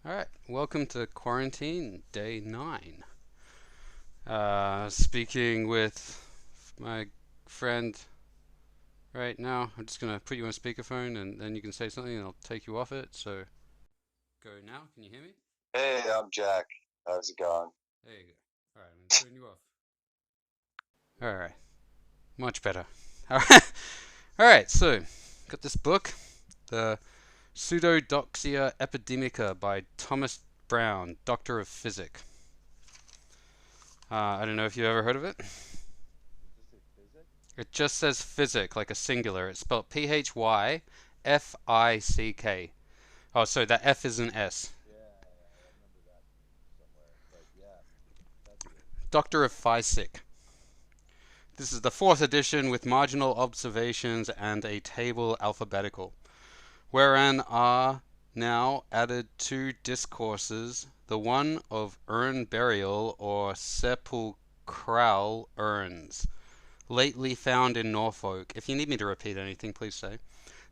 All right, welcome to quarantine day 9. Speaking with my friend right now. I'm just gonna put you on speakerphone and then you can say something and I'll take you off it. So go now. Can you hear me? Hey, I'm Jack. How's it going? There you go. All right, I'm gonna turn you off. All right, much better. All right, all right. So got this book, the Pseudodoxia Epidemica by Thomas Brown, Doctor of Physick. I don't know if you ever heard of it. Did you say physics? It just says Physick, like a singular. It's spelled Phyfick. Oh, sorry, that F is an S. Yeah, I remember that from somewhere. But yeah, that's good. Doctor of Physick. This is the 4th edition with marginal observations and a table alphabetical, wherein are now added 2 discourses, the one of urn burial or sepulchral urns, lately found in Norfolk. If you need me to repeat anything, please say.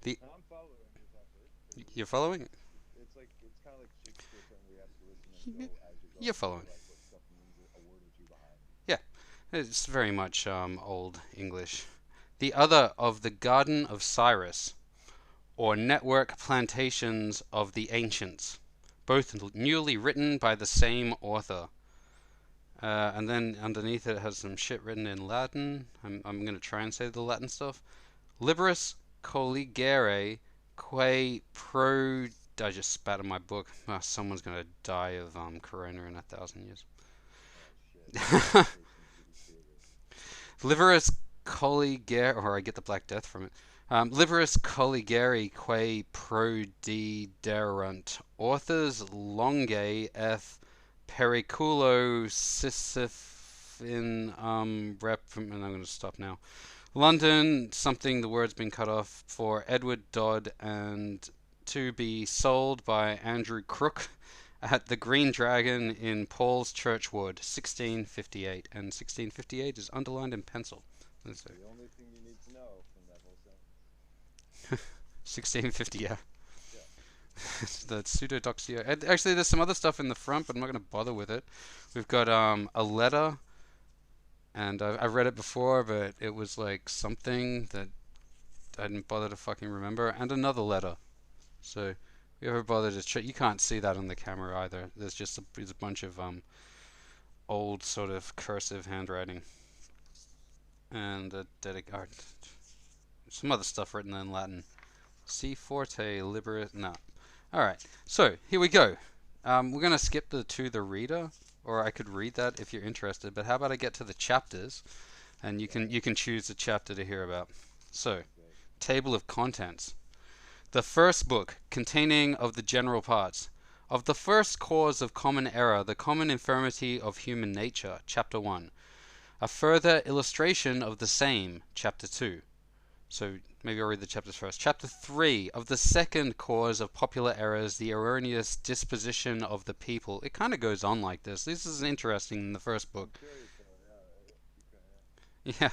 The No, I'm following this effort because You're following? it's kind of like Shakespeare saying we have to listen and go as you're You're going and following. realize what stuff means a word or two behind. Yeah, it's very much Old English. The other of the Garden of Cyrus, or Network Plantations of the Ancients, both newly written by the same author. And then underneath it has some shit written in Latin. I'm going to try and say the Latin stuff. Liberis colligere quae pro. I just spat in my book. Oh, someone's going to die of corona in 1,000 years. Oh shit, meditation to the creator. Liberis colligere, or I get the Black Death from it. Liberis colligere quae prodiderunt. Authors longe eth periculo sisyph in rep. And I'm going to stop now. London, something, the word's been cut off, for Edward Dodd, and to be sold by Andrew Crook at the Green Dragon in Paul's Churchwood, 1658. And 1658 is underlined in pencil. That's The only thing you need to know from that whole sentence. 1650, yeah. Yeah. The Pseudodoxia. And actually, there's some other stuff in the front, but I'm not going to bother with it. We've got a letter, and I've read it before, but it was like something that I didn't bother to fucking remember, and another letter. So, if you ever bother to check, you can't see that on the camera either. There's a bunch of old sort of cursive handwriting, and some other stuff written in Latin. Si forte libera. No. All right. So here we go. We're gonna skip the reader, or I could read that if you're interested. But how about I get to the chapters, and Okay. you can choose the chapter to hear about. So, Sounds great. table of contents. The first book, containing of the general parts. Of the first cause of common error, the common infirmity of human nature, Chapter 1. A further illustration of the same, Chapter 2. So maybe I'll read the chapters first. Chapter 3, of the second cause of popular errors, the erroneous disposition of the people. It kind of goes on like this. This is interesting in the first I'm book. curious though. Yeah, keep going. Yeah.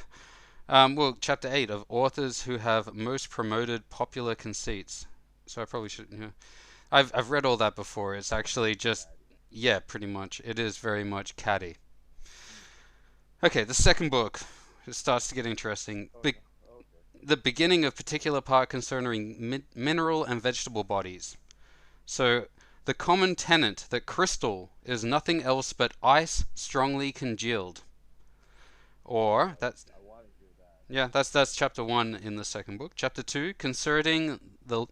Yeah. Well, chapter 8, of authors who have most promoted popular conceits. So I probably should, yeah. I've read all that before. It's actually It's just, catty. yeah, pretty much. It is very much catty. Mm. Okay, the second book. It starts to get interesting. Oh yeah. Oh, okay. The beginning of particular part concerning mineral and vegetable bodies. So, the common tenet that crystal is nothing else but ice strongly congealed. Or, that's I want to hear that. Yeah, that's chapter 1 in the second book. Chapter 2, concerning the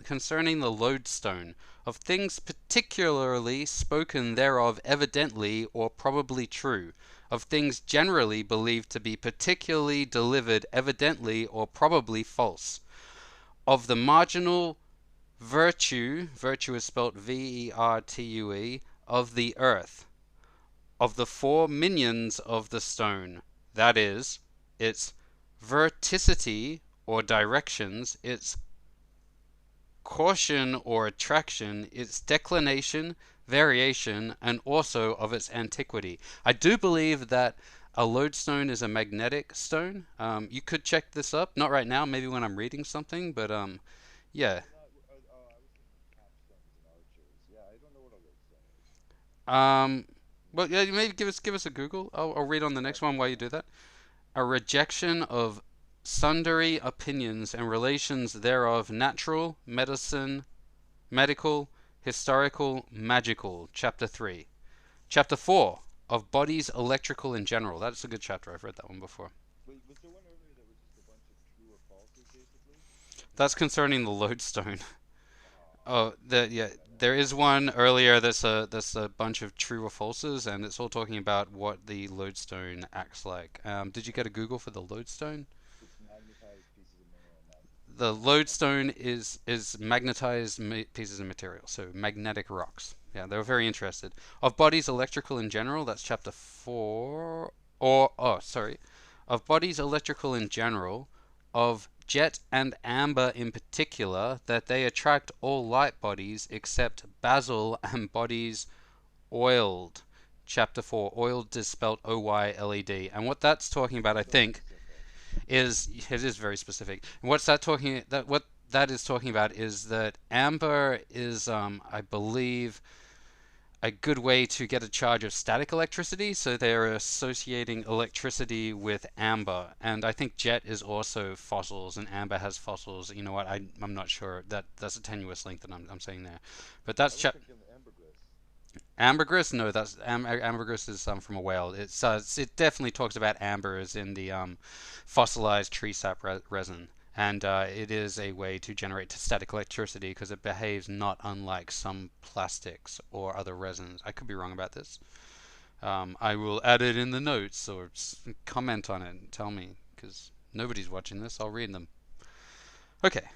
lodestone, of things particularly spoken thereof evidently or probably true, of things generally believed to be particularly delivered evidently or probably false, of the marginal virtue is spelt Vertue, of the earth, of the 4 minions of the stone, that is, its verticity or directions, its caution or attraction, its declination, variation, and also of its antiquity. I do believe that a lodestone is a magnetic stone. You could check this up, not right now, maybe when I'm reading something, but yeah. They're not. Oh, I was thinking capstones and archers. Yeah, I don't know what a lodestone Um, well, yeah, maybe give us a Google. I'll read on the next one while you do that. A rejection of sundry opinions and relations thereof, natural, medicine, medical, historical, magical. Chapter 3. Chapter 4 of bodies electrical in general. That's a good chapter. I've read that one before. Wait, was there one earlier that was just a bunch of true or falses, basically? That's concerning the lodestone. Oh, Oh, yeah, I know. there is one earlier that's a bunch of true or falses, and it's all talking about what the lodestone acts like. Did you get a Google for the lodestone? It's magnetized pieces of mineral The magnet. lodestone is magnetized pieces of material, so magnetic rocks. Yeah, they were very interested. Of bodies electrical in general, that's chapter 4. Or, oh, sorry. Of bodies electrical in general, of jet and amber in particular, that they attract all light bodies except basal and bodies oiled. Chapter 4. Oiled is spelled OYLED. And what that's talking about, I So think, specific. is it is very specific. And what that is talking about is that amber is, I believe, a good way to get a charge of static electricity. So they are associating electricity with amber, and I think jet is also fossils, and amber has fossils. You know what? I'm not sure. That's a tenuous link that I'm saying there, but I that's was thinking ambergris. ambergris. No, that's ambergris is from a whale. It definitely talks about amber as in the fossilized tree sap resin, and it is a way to generate static electricity because it behaves not unlike some plastics or other resins. I could be wrong about this. I will add it in the notes or comment on it and tell me because nobody's watching this. I'll read them. Okay.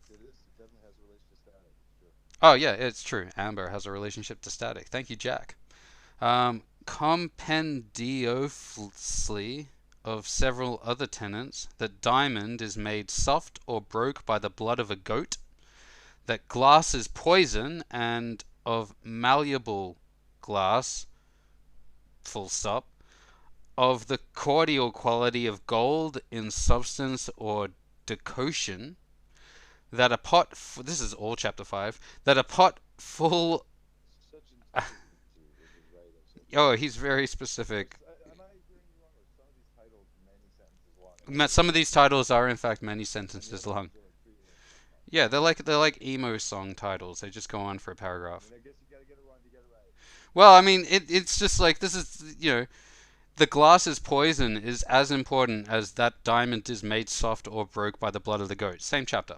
It is. It definitely has a relation to static. It's true. Oh yeah, it's true. Amber has a relationship to static. Thank you, Jack. Compendiously of several other tenets that diamond is made soft or broke by the blood of a goat, that glass is poison, and of malleable glass, full stop, of the cordial quality of gold in substance or decoction, that a pot, this is all chapter 5, that a pot full, Such integrity too with his writing. So oh, thorough. he's very specific. Am I hearing you wrong? Or some of these titles many sentences long, and Some others of these titles are in fact many and the sentences other long. ones are like 3 lines long. Yeah, they're like emo song titles. They just go on for a I paragraph. mean, I guess you gotta get it wrong to get it right. Well, I mean, it's just like this is the glass is poison is as important as that diamond is made soft or broke by the blood of the goat. Same chapter.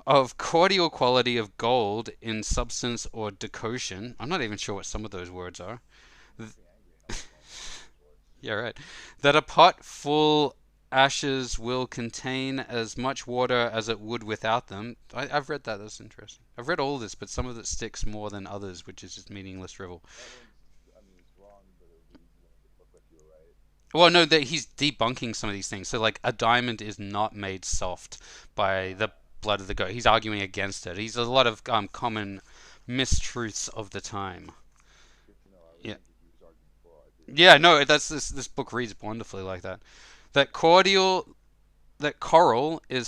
Of cordial quality of gold in substance or decoction. I'm not even sure what some of those words are. Makes me angry how small some of those words. Yeah, right. That a pot full ashes will contain as much water as it would without them. I've read that. That's interesting. I've read all this, but some of it sticks more than others, which is just meaningless drivel. That one's, I mean, it's wrong, but it reads like it looked like you were right. Well, no, that he's debunking some of these things. So, like, a diamond is not made soft by the Uh, blood of the goat. He's arguing against it. He's a lot of common mistruths of the time. Good to know. I was Yeah, thinking he was arguing for. I didn't yeah. realize No, that. that's this book reads wonderfully like that. That cordial that coral is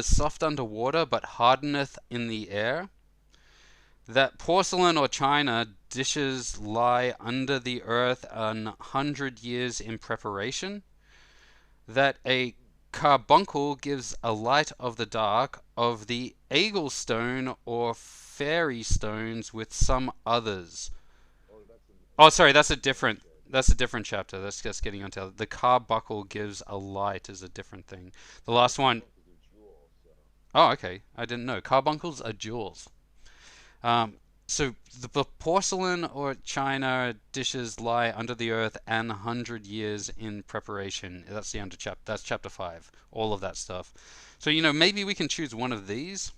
soft under water but hardeneth in the air, that porcelain or china dishes lie under the earth 100 years in preparation, that a carbuncle gives a light of the dark, of the eagle stone or fairy stones with some others. Oh, that's Oh, in sorry, chapter 4. You said. that's a different chapter. That's just getting onto the carbuncle gives a light is a different thing. The Well, last one. carbuncles are jewels, so Oh, okay. I didn't know. Carbuncles are jewels. Um, so the porcelain or china dishes lie under the earth 100 years in preparation. That's the under chapter. That's chapter 5. All of that stuff. So maybe we can choose one of these.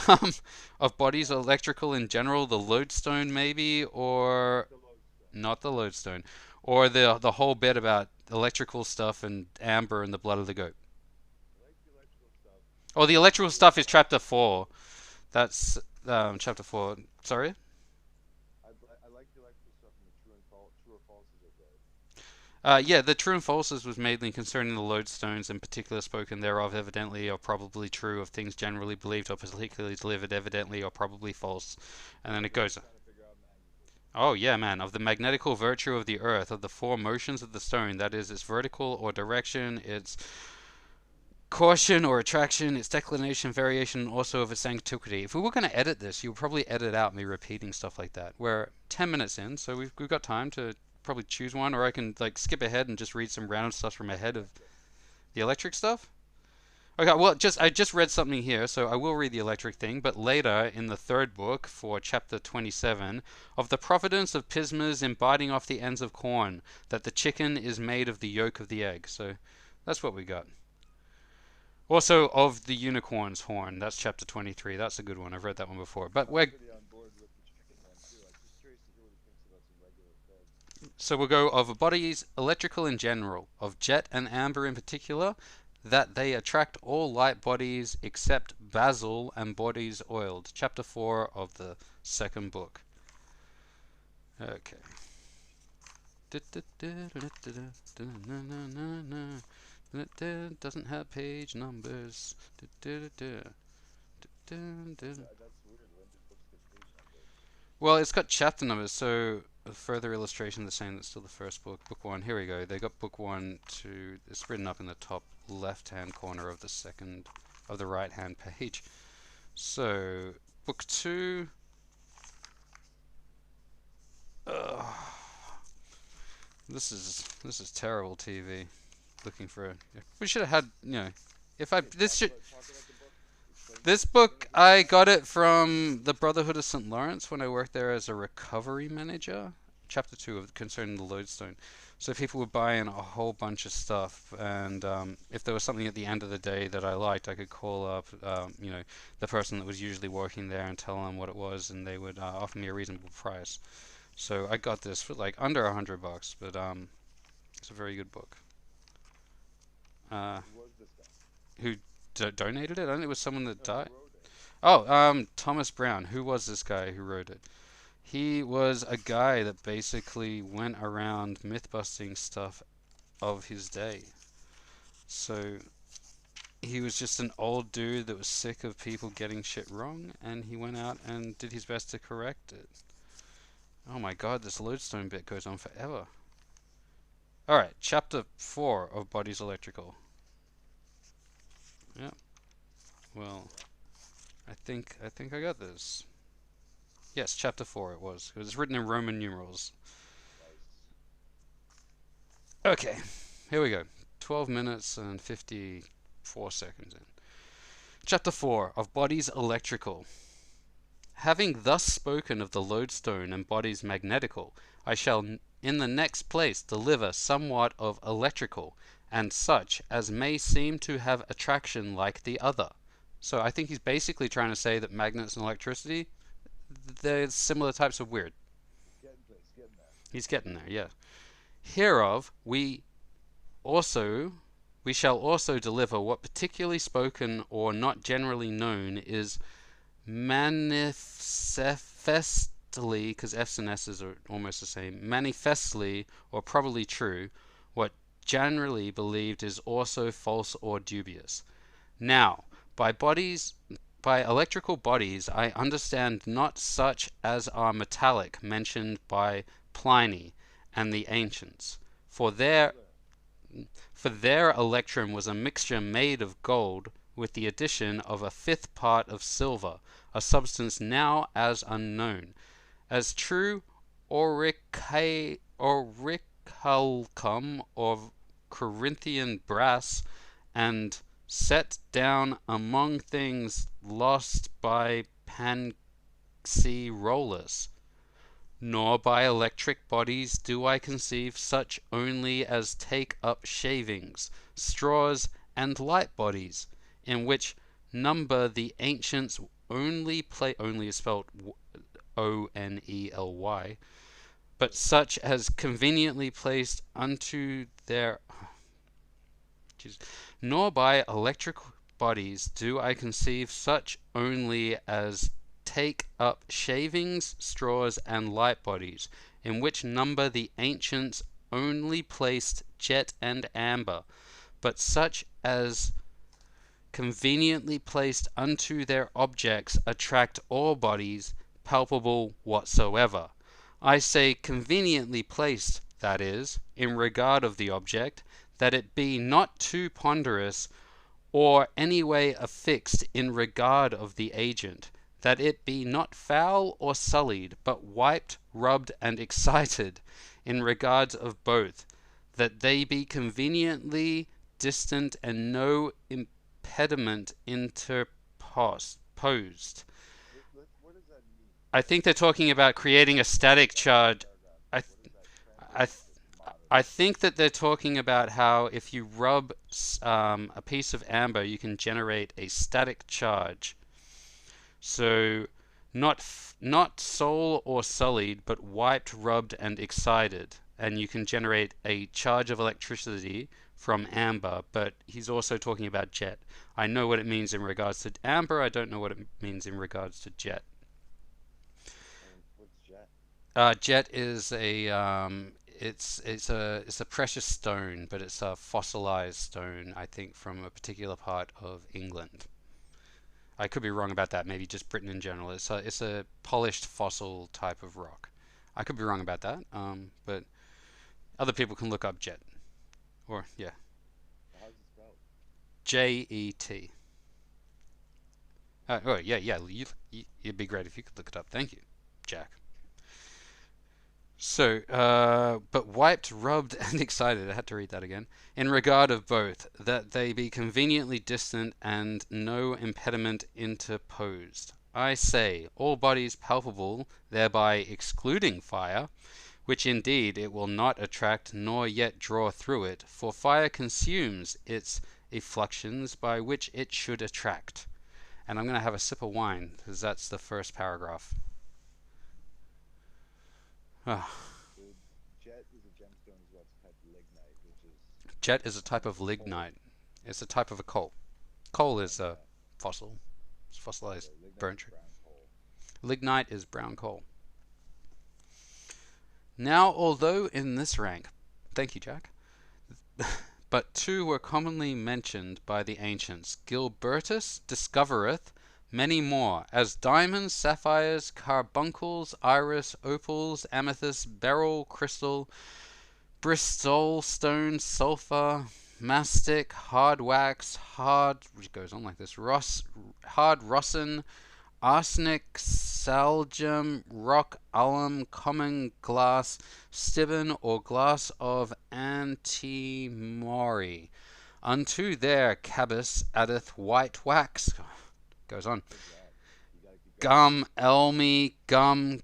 Um, of bodies electrical in general, the lodestone maybe, not or the lodestone. not the lodestone, or the whole bit about electrical stuff and amber and the blood of the goat. I like the electrical stuff. Or the I like electrical the stuff is chapter 4. That's chapter 4. Sorry. I like the electrical stuff and the true or falses are good. Yeah, the true and falses was mainly concerning the lodestones, in particular spoken thereof evidently or probably true of things generally believed or particularly delivered evidently or probably false. And then it Were you goes. trying to figure out Oh yeah, man, of the magnetical virtue of the earth, of the four motions of the stone, that is, its vertical or direction, its caution or attraction, its declination, variation, and also of its antiquity. If we were going to edit this, you would probably edit out me repeating stuff like that. We're 10 minutes in, so we've got time to probably choose one, or I can like skip ahead and just read some random stuff from ahead of Electric. the electric stuff. Okay, well, I just read something here, so I will read the electric thing, but later in the third book for chapter 27, of the providence of pismires in biting off the ends of corn, that the chicken is made of the yolk of the egg. So that's what we got. Also, of the unicorn's horn, that's chapter 23. That's a good one. I've read that one before. But I'm we're pretty on board with the chicken one too. I'm just curious to hear what he thinks about some regular things. so we'll go of bodies electrical in general, of jet and amber in particular, that they attract all light bodies except basil and bodies oiled. Chapter 4 of the second book. Okay. Doesn't have page numbers. That's weird. When did books get page numbers? Well, it's got chapter numbers, so a further illustration the same that's still the first book. Book 1, here we go. They got book 1 to, it's written up in the top left-hand corner of the second, of the right-hand page. So, book 2, this is terrible TV. Looking for, we should have had, if I, Okay, this should, talk about the book. this Explain book, the book. I got it from the Brotherhood of St. Lawrence when I worked there as a recovery manager. Chapter 2 of concerning the lodestone. So people would buy in a whole bunch of stuff, and if there was something at the end of the day that I liked, I could call up, the person that was usually working there and tell them what it was, and they would offer me a reasonable price. So I got this for like under $100, but it's a very good book. Uh, Who was this guy? who donated it? I think it was someone that No, who died. wrote it? Oh, Thomas Brown. Who was this guy who wrote it? He was a guy that basically went around myth busting stuff of his day. So he was just an old dude that was sick of people getting shit wrong, and he went out and did his best to correct it. Oh my god, this lodestone bit goes on forever. Alright, chapter 4 of Bodies Electrical. Yep. Well, I think I got this. Yes, chapter 4 it was. It was written in Roman numerals. Nice. Okay, here we go. 12 minutes and 54 seconds in. Chapter 4 of Bodies Electrical. Having thus spoken of the lodestone and bodies magnetical, I shall in the next place deliver somewhat of electrical, and such as may seem to have attraction like the other. So I think he's basically trying to say that magnets and electricity, they're similar types of weird. He's getting there. He's getting there, yeah. Hereof also we shall also deliver what particularly spoken or not generally known is manifestly, because F's and S's are almost the same, manifestly or probably true, what generally believed is also false or dubious. Now, by electrical bodies, I understand not such as are metallic mentioned by Pliny and the ancients, for their electrum was a mixture made of gold with the addition of a fifth part of silver, a substance now as unknown. As true aurichalcum of Corinthian brass, and set down among things lost by Pancirollus. Nor by electric bodies do I conceive such only as take up shavings, straws, and light bodies, in which number the ancients only is spelled Onely, but such as conveniently placed unto their nor by electric bodies do I conceive such only as take up shavings, straws, and light bodies, in which number the ancients only placed jet and amber, but such as conveniently placed unto their objects attract all bodies palpable whatsoever, I say conveniently placed, that is, in regard of the object, that it be not too ponderous, or any way affixed in regard of the agent, that it be not foul or sullied, but wiped, rubbed, and excited in regards of both, that they be conveniently distant and no impediment interposed. What does that mean? I think they're talking about creating a static charge. Paragraph. I, What is that I, translated as I modest? think that they're talking about how if you rub a piece of amber, you can generate a static charge. So not soul or sullied, but wiped, rubbed, and excited, and you can generate a charge of electricity from amber. But he's also talking about jet. I know what it means in regards to amber. I don't know what it means in regards to jet. And what's jet? Jet is it's a precious stone, but it's a fossilized stone, I think, from a particular part of England. I could be wrong about that. Maybe just Britain in general. It's a polished fossil type of rock. I could be wrong about that. But other people can look up jet, or yeah, How's it spelled? Jet. Oh yeah, yeah. It'd be great if you could look it up. Thank you, Jack. So, but wiped, rubbed, and excited. I had to read that again. In regard of both, that they be conveniently distant and no impediment interposed. I say, all bodies palpable, thereby excluding fire, which indeed it will not attract nor yet draw through it, for fire consumes its effluxions by which it should attract. And I'm going to have a sip of wine, because that's the first paragraph. Ah. So jet is a gemstone as well. It's a type of lignite, which is Jet is a type of coal. lignite. It's a type of a coal. Coal is a Yeah. fossil. It's fossilized Okay. Lignite burnt is tree. brown coal. Lignite is brown coal. Now, although in this rank, thank you, Jack, but two were commonly mentioned by the ancients, Gilbertus discovereth many more, as diamonds, sapphires, carbuncles, iris, opals, amethyst, beryl, crystal, Bristol stone, sulfur, mastic, hard wax, which goes on like this, hard rosin, arsenic, salgem, rock, alum, common glass, stibon, or glass of antimony. Unto their cabus addeth white wax. Goes on. Good job. You gotta keep going. Gum, elmi, gum,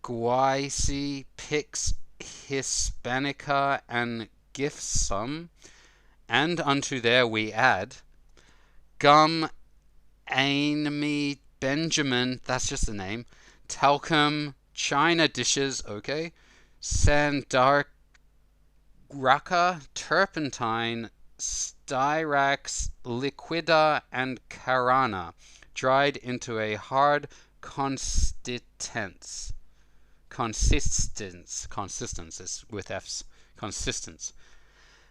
guici, pix, hispanica, and gifsum. And unto there we add gum, anime, Benjamin, that's just the name, talcum, china dishes, okay, sandaraka, turpentine, styrax, liquida, and carana, dried into a hard consistence is with F's, consistence.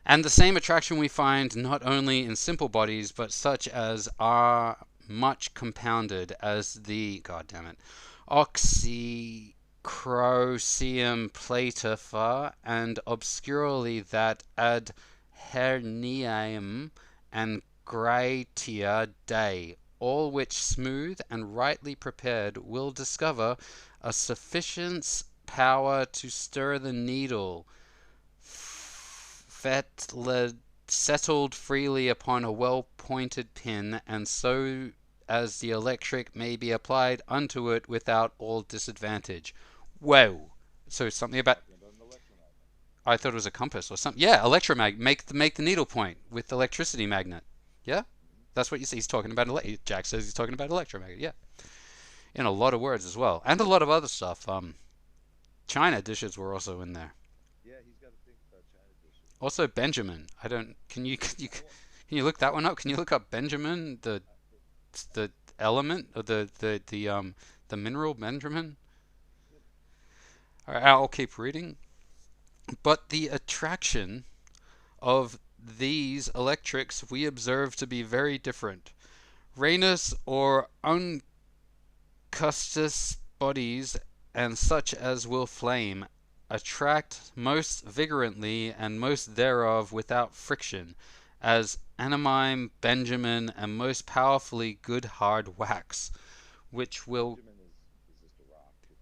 And the same attraction we find not only in simple bodies, but such as are much compounded as the, god damn it, oxycrosium platifer, and obscurely that ad hernium and gratia dei, all which smooth and rightly prepared will discover a sufficient power to stir the needle, settled freely upon a well-pointed pin, and so as the electric may be applied unto it without all disadvantage. Whoa! So something about, Talking about an electromagnet. I thought it was a compass or something. Yeah, electromagnet. Make the needle point with electricity magnet. Yeah, Mm-hmm. that's what you see. He's talking about. Jack says he's talking about electromagnet. Yeah, in a lot of words as well, and a lot of other stuff. China dishes were also in there. Yeah, he's got to think about China dishes. Also Benjamin. I don't. I won't. Can you look that one up? Can you look up Benjamin, It, the element or the mineral Benjamin? yep. All right, I'll keep reading. But the attraction of these electrics we observe to be very different. Rhenus or uncustus bodies and such as will flame, attract most vigorantly and most thereof without friction, as anamime, benjamin, and most powerfully good hard wax, which will. Benjamin is just a rock. It's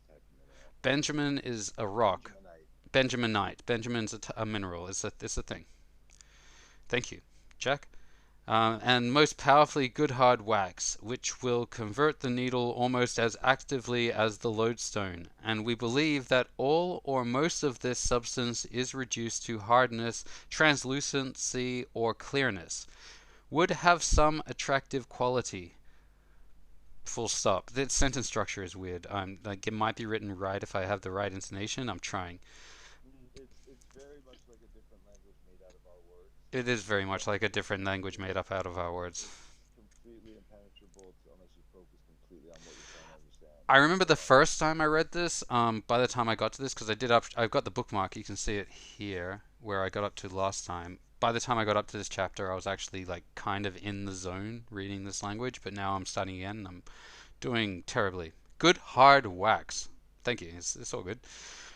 type of mineral. Benjamin is a rock. Benjaminite. Benjaminite. Benjamin's a mineral. It's a thing. Thank you, Jack. And most powerfully good hard wax, which will convert the needle almost as actively as the lodestone, and we believe that all or most of this substance is reduced to hardness, translucency, or clearness, would have some attractive quality. Full stop. The sentence structure is weird. Like it might be written right if I have the right intonation. I'm trying. It's very much like a different language made out of our words. It is very much like a different language made up out of our words. Completely impenetrable unless you focus completely on what you're trying to understand. I remember the first time I read this. By the time I got to this, because I've got the bookmark. You can see it here where I got up to last time. By the time I got up to this chapter, I was actually like kind of in the zone reading this language. But now I'm starting again, and I'm doing terribly. Good hard wax. Thank you. It's all good.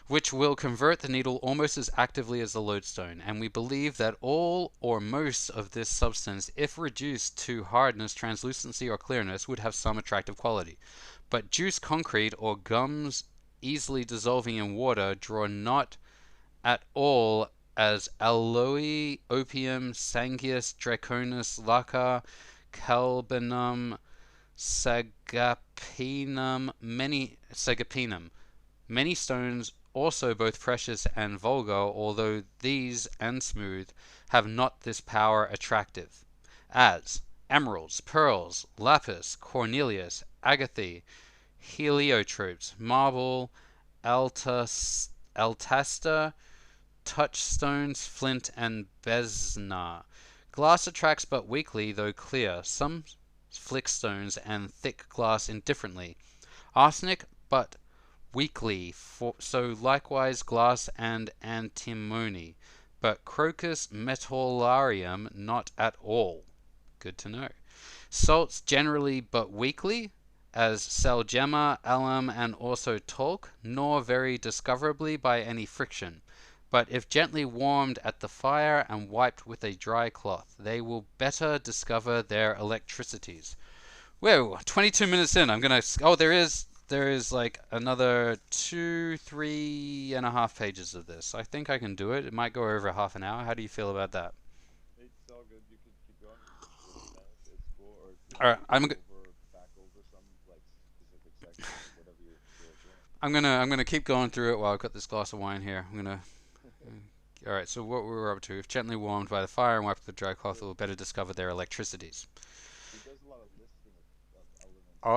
Which will convert the needle almost as actively as the lodestone, and we believe that all or most of this substance, if reduced to hardness, translucency, or clearness, would have some attractive quality. But juice concrete or gums easily dissolving in water draw not at all as aloe, opium, sangius, draconis, lacquer, calbanum, sagapinum, many stones also both precious and vulgar, although these and smooth have not this power attractive, as emeralds, pearls, lapis, cornelius, agathe, heliotropes, marble, altaster, touchstones, flint, and besna. Glass attracts but weakly, though clear, some flick stones and thick glass indifferently. Arsenic but weakly, so likewise glass and antimony, but crocus metallarium not at all. Good to know. Salts generally but weakly, as salgemma, alum, and also talc, nor very discoverably by any friction. But if gently warmed at the fire and wiped with a dry cloth, they will better discover their electricities. Whoa, 22 minutes in. I'm gonna. Oh, there is like another 3.5 pages of this. I think I can do it. It might go over half an hour. How do you feel about that? It's all good. You can keep going. It's cool. Or All right, back over some like specific sections, whatever you feel like doing. I'm gonna keep going through it while I've got this glass of wine here. I'm gonna. All right. So what we were up to? If gently warmed by the fire and wiped with a dry cloth, it will better discover their electricities. He does a lot of listing of elements. Oh,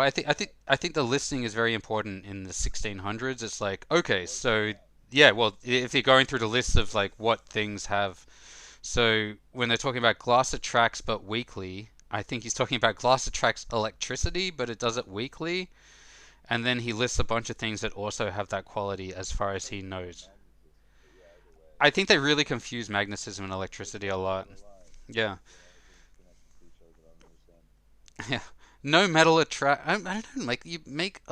I think the listing is very important in the 1600s. It's like, okay, so yeah, well, if you're going through the list of like what things have, so when they're talking about glass attracts but weakly, I think he's talking about glass attracts electricity, but it does it weakly, and then he lists a bunch of things that also have that quality as far as he knows. I think they really confuse magnetism and electricity a lot. Yeah. Yeah. No metal attract. I don't know. Like you make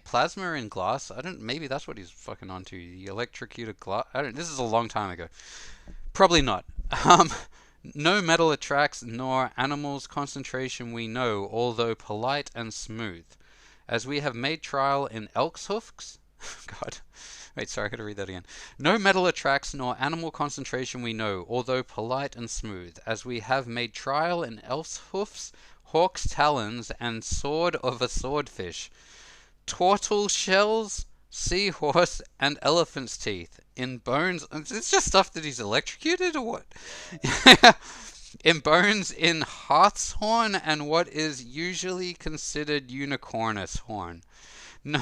plasma in glass. I don't. Maybe that's what he's fucking onto. The electrocuted glass. I don't. This is a long time ago. Probably not. Um. No metal attracts, nor animals concentration we know, although polite and smooth, as we have made trial in elk's hoofs. God. Wait, sorry, I gotta read that again. No metal attracts, nor animal concentration we know, although polite and smooth, as we have made trial in elf's hoofs, hawk's talons, and sword of a swordfish, turtle shells, seahorse, and elephant's teeth, in bones. It's just stuff that he's electrocuted, or what? In bones, in hartshorn, and what is usually considered unicornus horn. No.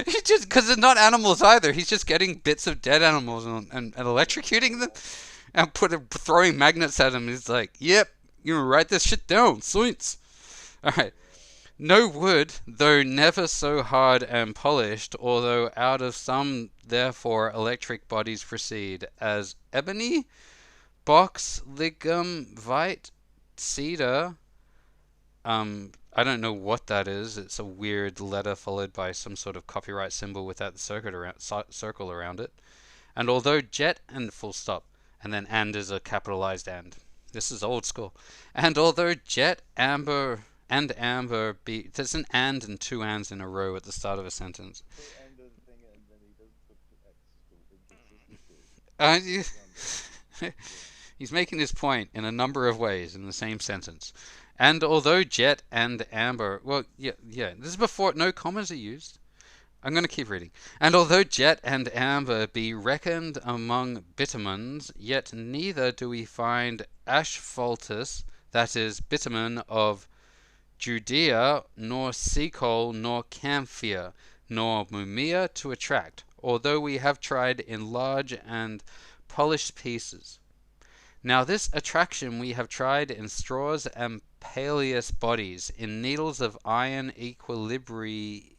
He just because they're not animals either. He's just getting bits of dead animals and electrocuting them and throwing magnets at them. He's like, "Yep, you gonna write this shit down, science." All right. No wood, though never so hard and polished, although out of some therefore electric bodies proceed, as ebony, box, ligum, vite, cedar, I don't know what that is. It's a weird letter followed by some sort of copyright symbol without the circle around it. And although jet and full stop, and then and is a capitalized and. This is old school. And although jet, amber, and amber be, there's an and two ands in a row at the start of a sentence. So end of the thing, and then he doesn't put X. So inconsistency. You, Yeah. he's making his point in a number of ways in the same sentence. And although jet and amber, well, yeah, this is before no commas are used. I'm going to keep reading. And although jet and amber be reckoned among bitumens, yet neither do we find asphaltus, that is, bitumen of Judea, nor sea coal, nor camphor, nor mumia to attract, although we have tried in large and polished pieces. Now this attraction we have tried in straws and paleous bodies, in needles of iron equilibrated,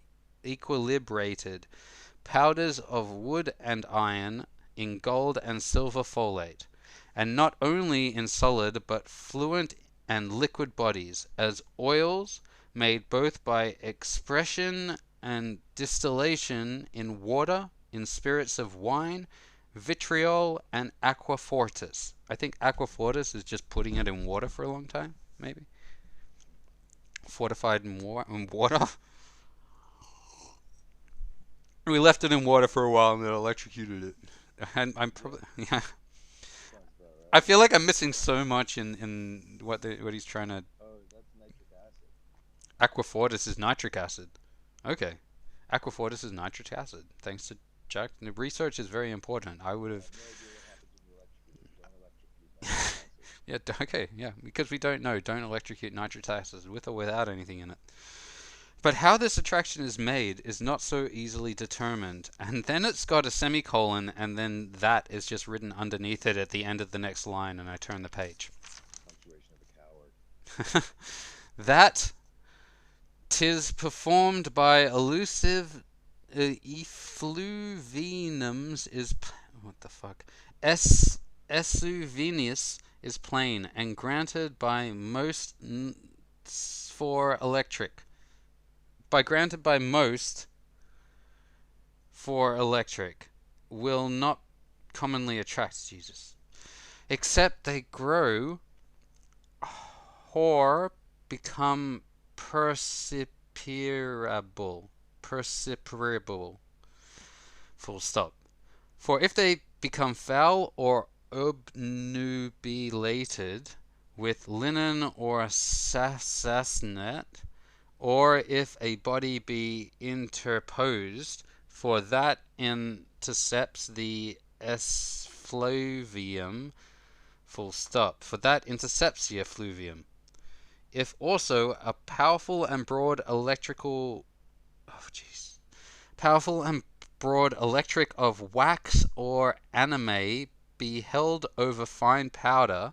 powders of wood and iron, in gold and silver folate, and not only in solid but fluent and liquid bodies, as oils made both by expression and distillation in water, in spirits of wine, vitriol, and aquafortis. I think aquafortis is just putting it in water for a long time, maybe. Fortified in water. We left it in water for a while and then electrocuted it. And I'm probably yeah. Sounds about I right. feel like I'm missing so much in what he's trying to. Oh, that's nitric acid. Aquafortis is nitric acid. Okay, aquafortis is nitric acid. Thanks to Jack. The research is very important. I would I have. have no idea what happens when you electrocute. Don't electrocute nitric acid. Yeah. Okay. Yeah. Because we don't know. Don't electrocute nitric acid with or without anything in it. But how this attraction is made is not so easily determined. And then it's got a semicolon, and then that is just written underneath it at the end of the next line, and I turn the page. Punctuation of a coward. That 'tis performed by elusive effluvinums is what the fuck? Esuvenius is plain and granted by most for electric. Granted by most for electric will not commonly attract Jesus, except they grow or become percipiable. Full stop. For if they become foul or obnubilated with linen or sassanet, or if a body be interposed, for that intercepts the effluvium, full stop, for that intercepts the effluvium. If also a powerful and broad electric of wax or anime be held over fine powder,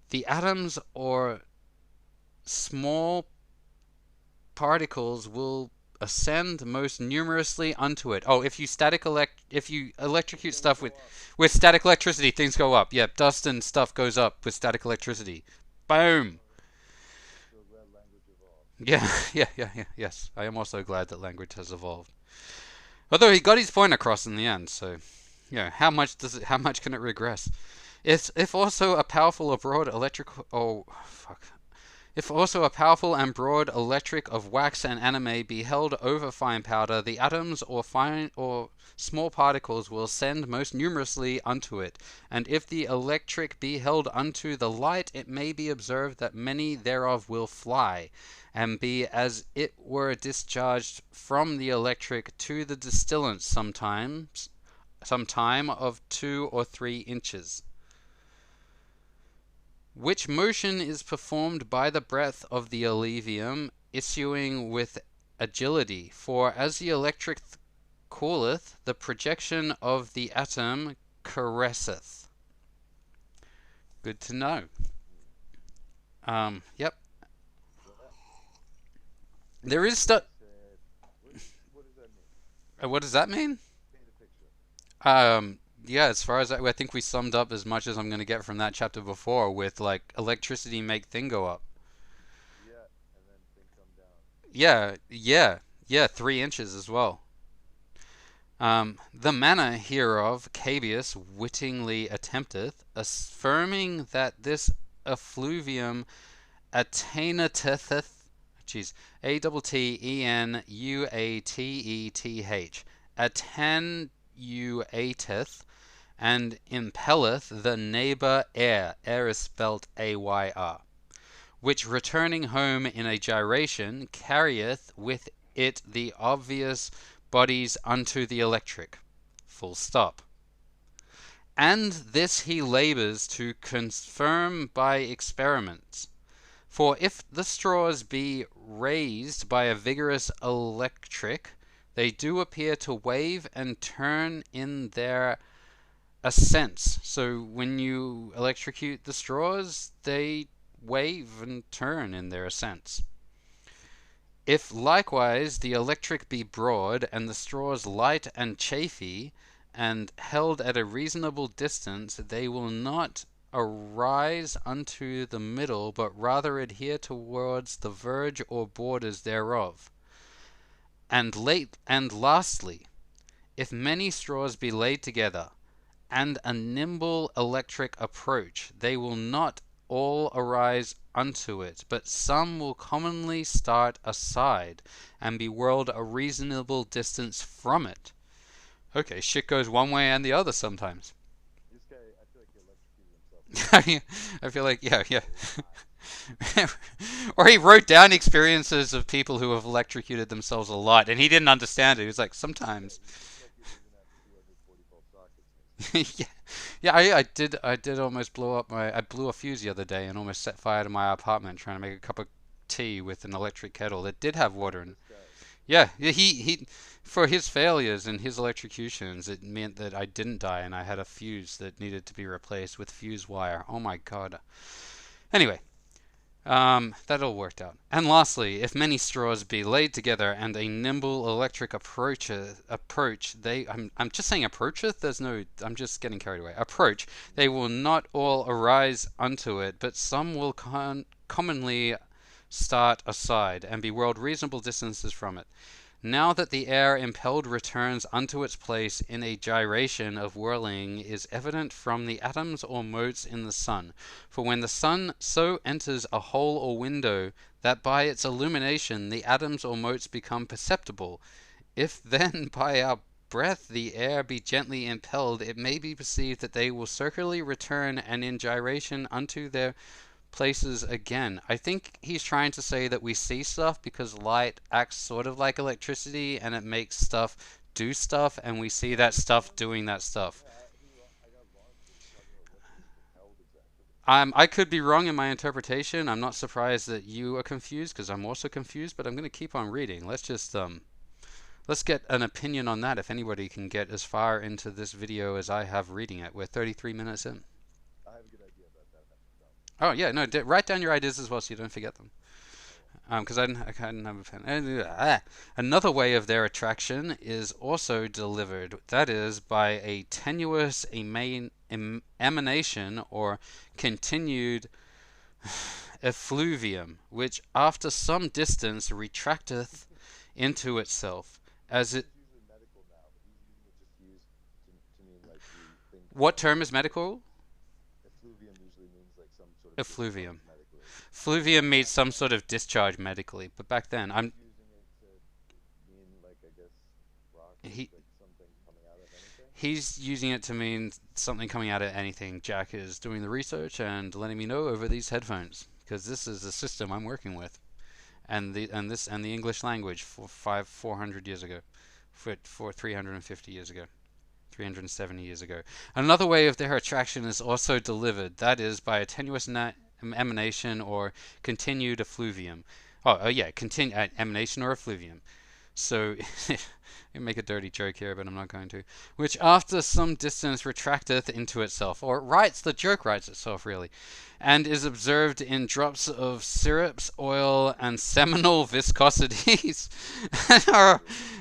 the atoms or small particles will ascend most numerously unto it. Oh, if you electrocute Things stuff go up. with static electricity, things go up. Yep, dust and stuff goes up with static electricity. Boom. So glad language evolved. Yeah, yes. I am also glad that language has evolved. Although he got his point across in the end, so yeah, how much can it regress? If also a powerful or broad electric If also a powerful and broad electric of wax and anime be held over fine powder, the atoms or fine or small particles will ascend most numerously unto it. And if the electric be held unto the light, it may be observed that many thereof will fly, and be as it were discharged from the electric to the distillant some time of 2 or 3 inches. Which motion is performed by the breath of the elevium issuing with agility, for as the electric cooleth, the projection of the atom caresseth. Good to know. Yep. Yeah. There is stuff. Said, what does that mean? What does that mean? Paint a picture. Yeah, as far as I think we summed up as much as I'm going to get from that chapter before with like electricity make thing go up. Yeah, and then yeah, 3 inches as well. The manner hereof Cabeus wittingly attempteth, affirming that this effluvium attenuateth, geez, Attenuateth, attenuateth, and impelleth the neighbor air, air is spelt AYR, which returning home in a gyration carrieth with it the obvious bodies unto the electric. Full stop. And this he labours to confirm by experiments. For if the straws be raised by a vigorous electric, they do appear to wave and turn in their ascents. So when you electrocute the straws, they wave and turn in their ascents. If likewise the electric be broad, and the straws light and chafy, and held at a reasonable distance, they will not arise unto the middle, but rather adhere towards the verge or borders thereof. And lastly, if many straws be laid together, and a nimble electric approach, they will not all arise unto it, but some will commonly start aside, and be whirled a reasonable distance from it. Okay, shit goes one way and the other sometimes. This guy, I feel like he electrocuted himself. I feel like, yeah. Or he wrote down experiences of people who have electrocuted themselves a lot, and he didn't understand it. He was like, sometimes. Yeah, yeah. I did almost blow up I blew a fuse the other day and almost set fire to my apartment trying to make a cup of tea with an electric kettle that did have water in it. Yeah, he for his failures and his electrocutions, it meant that I didn't die and I had a fuse that needed to be replaced with fuse wire. Oh my god. Anyway, that all worked out. And lastly, if many straws be laid together and a nimble electric approach, I'm just saying approacheth, I'm just getting carried away. Approach, they will not all arise unto it, but some will commonly start aside, and be whirled reasonable distances from it. Now that the air impelled returns unto its place in a gyration of whirling is evident from the atoms or motes in the sun. For when the sun so enters a hole or window that by its illumination the atoms or motes become perceptible, if then by our breath the air be gently impelled, it may be perceived that they will circularly return and in gyration unto their places again. I think he's trying to say that we see stuff because light acts sort of like electricity and it makes stuff do stuff, and we see that stuff doing that stuff. I could be wrong in my interpretation. I'm not surprised that you are confused because I'm also confused, but I'm going to keep on reading. Let's get an opinion on that if anybody can get as far into this video as I have reading it. We're 33 minutes in. I have a good idea about that. Oh yeah, no, write down your ideas as well so you don't forget them. Because I didn't have a pen. Another way of their attraction is also delivered. That is by a tenuous emanation or continued effluvium, which after some distance retracteth into itself, as it. It's usually medical now, but he's using it just used to mean like the thing. What term is medical? Effluvium usually means like some sort of Effluvium. medically. Fluvium means some sort of discharge medically, but back then He's using it to mean like I guess rock, he like something coming out of anything. he's using it to mean something coming out of anything. Jack is doing the research and letting me know over these headphones because this is the system I'm working with, and the English language for 400 years ago, for 350 years ago. 370 years ago. Another way of their attraction is also delivered, that is by a tenuous emanation or continued effluvium. Oh yeah, emanation or effluvium. So, I make a dirty joke here, but I'm not going to. Which after some distance retracteth into itself, or the joke writes itself really, and is observed in drops of syrups, oil, and seminal viscosities,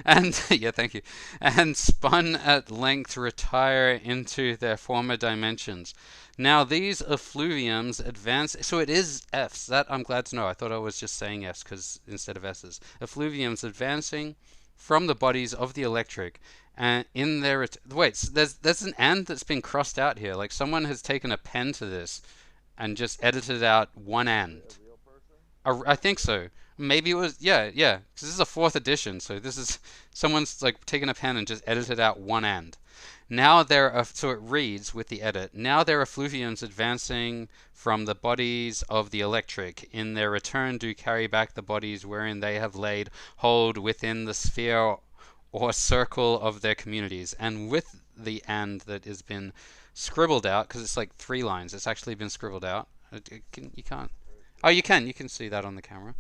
and yeah, thank you, and spun at length retire into their former dimensions. Now these effluviums advance, so it is F's. That I'm glad to know. I thought I was just saying F's because instead of S's. Effluviums advancing from the bodies of the electric, and in their wait, so there's an and that's been crossed out here. Like someone has taken a pen to this and just edited out one and. A real person? I think so. Maybe it was, yeah, yeah. 'Cause this is a fourth edition, so this is someone's like taken a pen and just edited out one and. Now there are, so it reads with the edit. Now there are effluviums advancing from the bodies of the electric. In their return, do carry back the bodies wherein they have laid hold within the sphere or circle of their communities. And with the and that has been scribbled out, because it's like 3 lines. It's actually been scribbled out. You can't. Oh, you can. You can see that on the camera.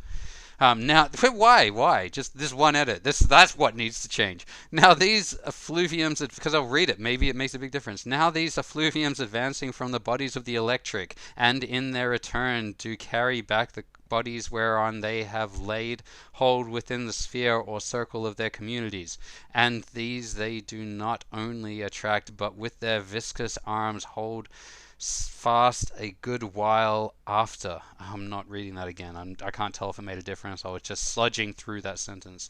Now, why? Just this one edit. That's what needs to change. Now these effluviums, because I'll read it. Maybe it makes a big difference. Now these effluviums advancing from the bodies of the electric, and in their return do carry back the bodies whereon they have laid hold within the sphere or circle of their communities. And these they do not only attract, but with their viscous arms hold fast a good while after. I'm not reading that again. I can't tell if it made a difference. I was just sludging through that sentence.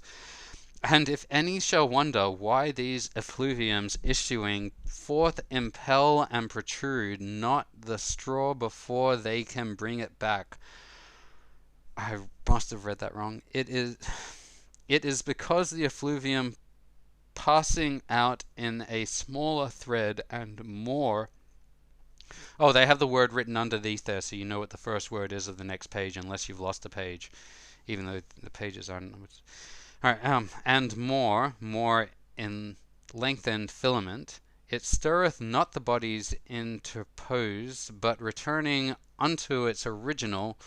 And if any shall wonder why these effluviums issuing forth impel and protrude not the straw before they can bring it back. I must have read that wrong. It is because the effluvium passing out in a smaller thread and more. Oh, they have the word written underneath there, so you know what the first word is of the next page, unless you've lost a page, even though the pages aren't. All right, and more in lengthened filament. It stirreth not the bodies interposed, but returning unto its original,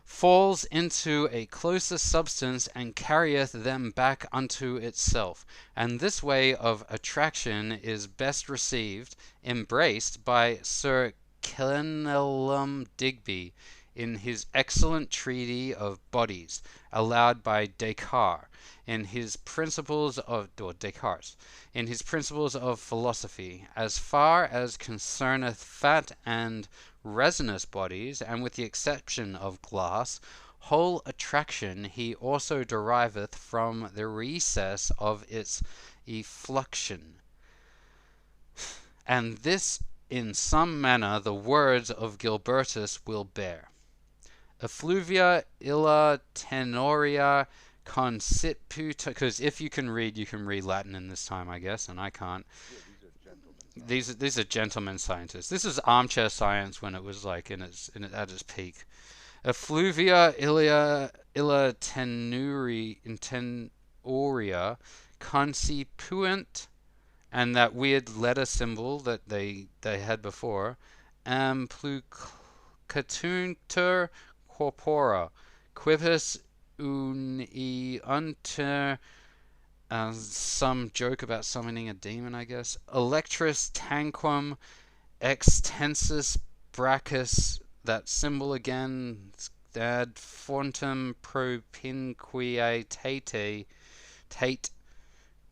falls into a closer substance and carrieth them back unto itself. And this way of attraction is best received, embraced by Sir Kenelm Digby in his excellent treatise of bodies, allowed by Descartes in his principles of philosophy, as far as concerneth fat and resinous bodies, and with the exception of glass, whole attraction he also deriveth from the recess of its effluxion. And this in some manner the words of Gilbertus will bear. Effluvia illa tenoria consiputa, because if you can read Latin in this time, I guess, and I can't. Yeah, These are gentlemen scientists. This is armchair science when it was like at its peak. Effluvia illa tenoria consipuent, and that weird letter symbol that they had before, amplicatuntur corpora, quibus unter, some joke about summoning a demon, I guess. Electris tanquum extensus brachus, that symbol again, ad fontem propinquitate,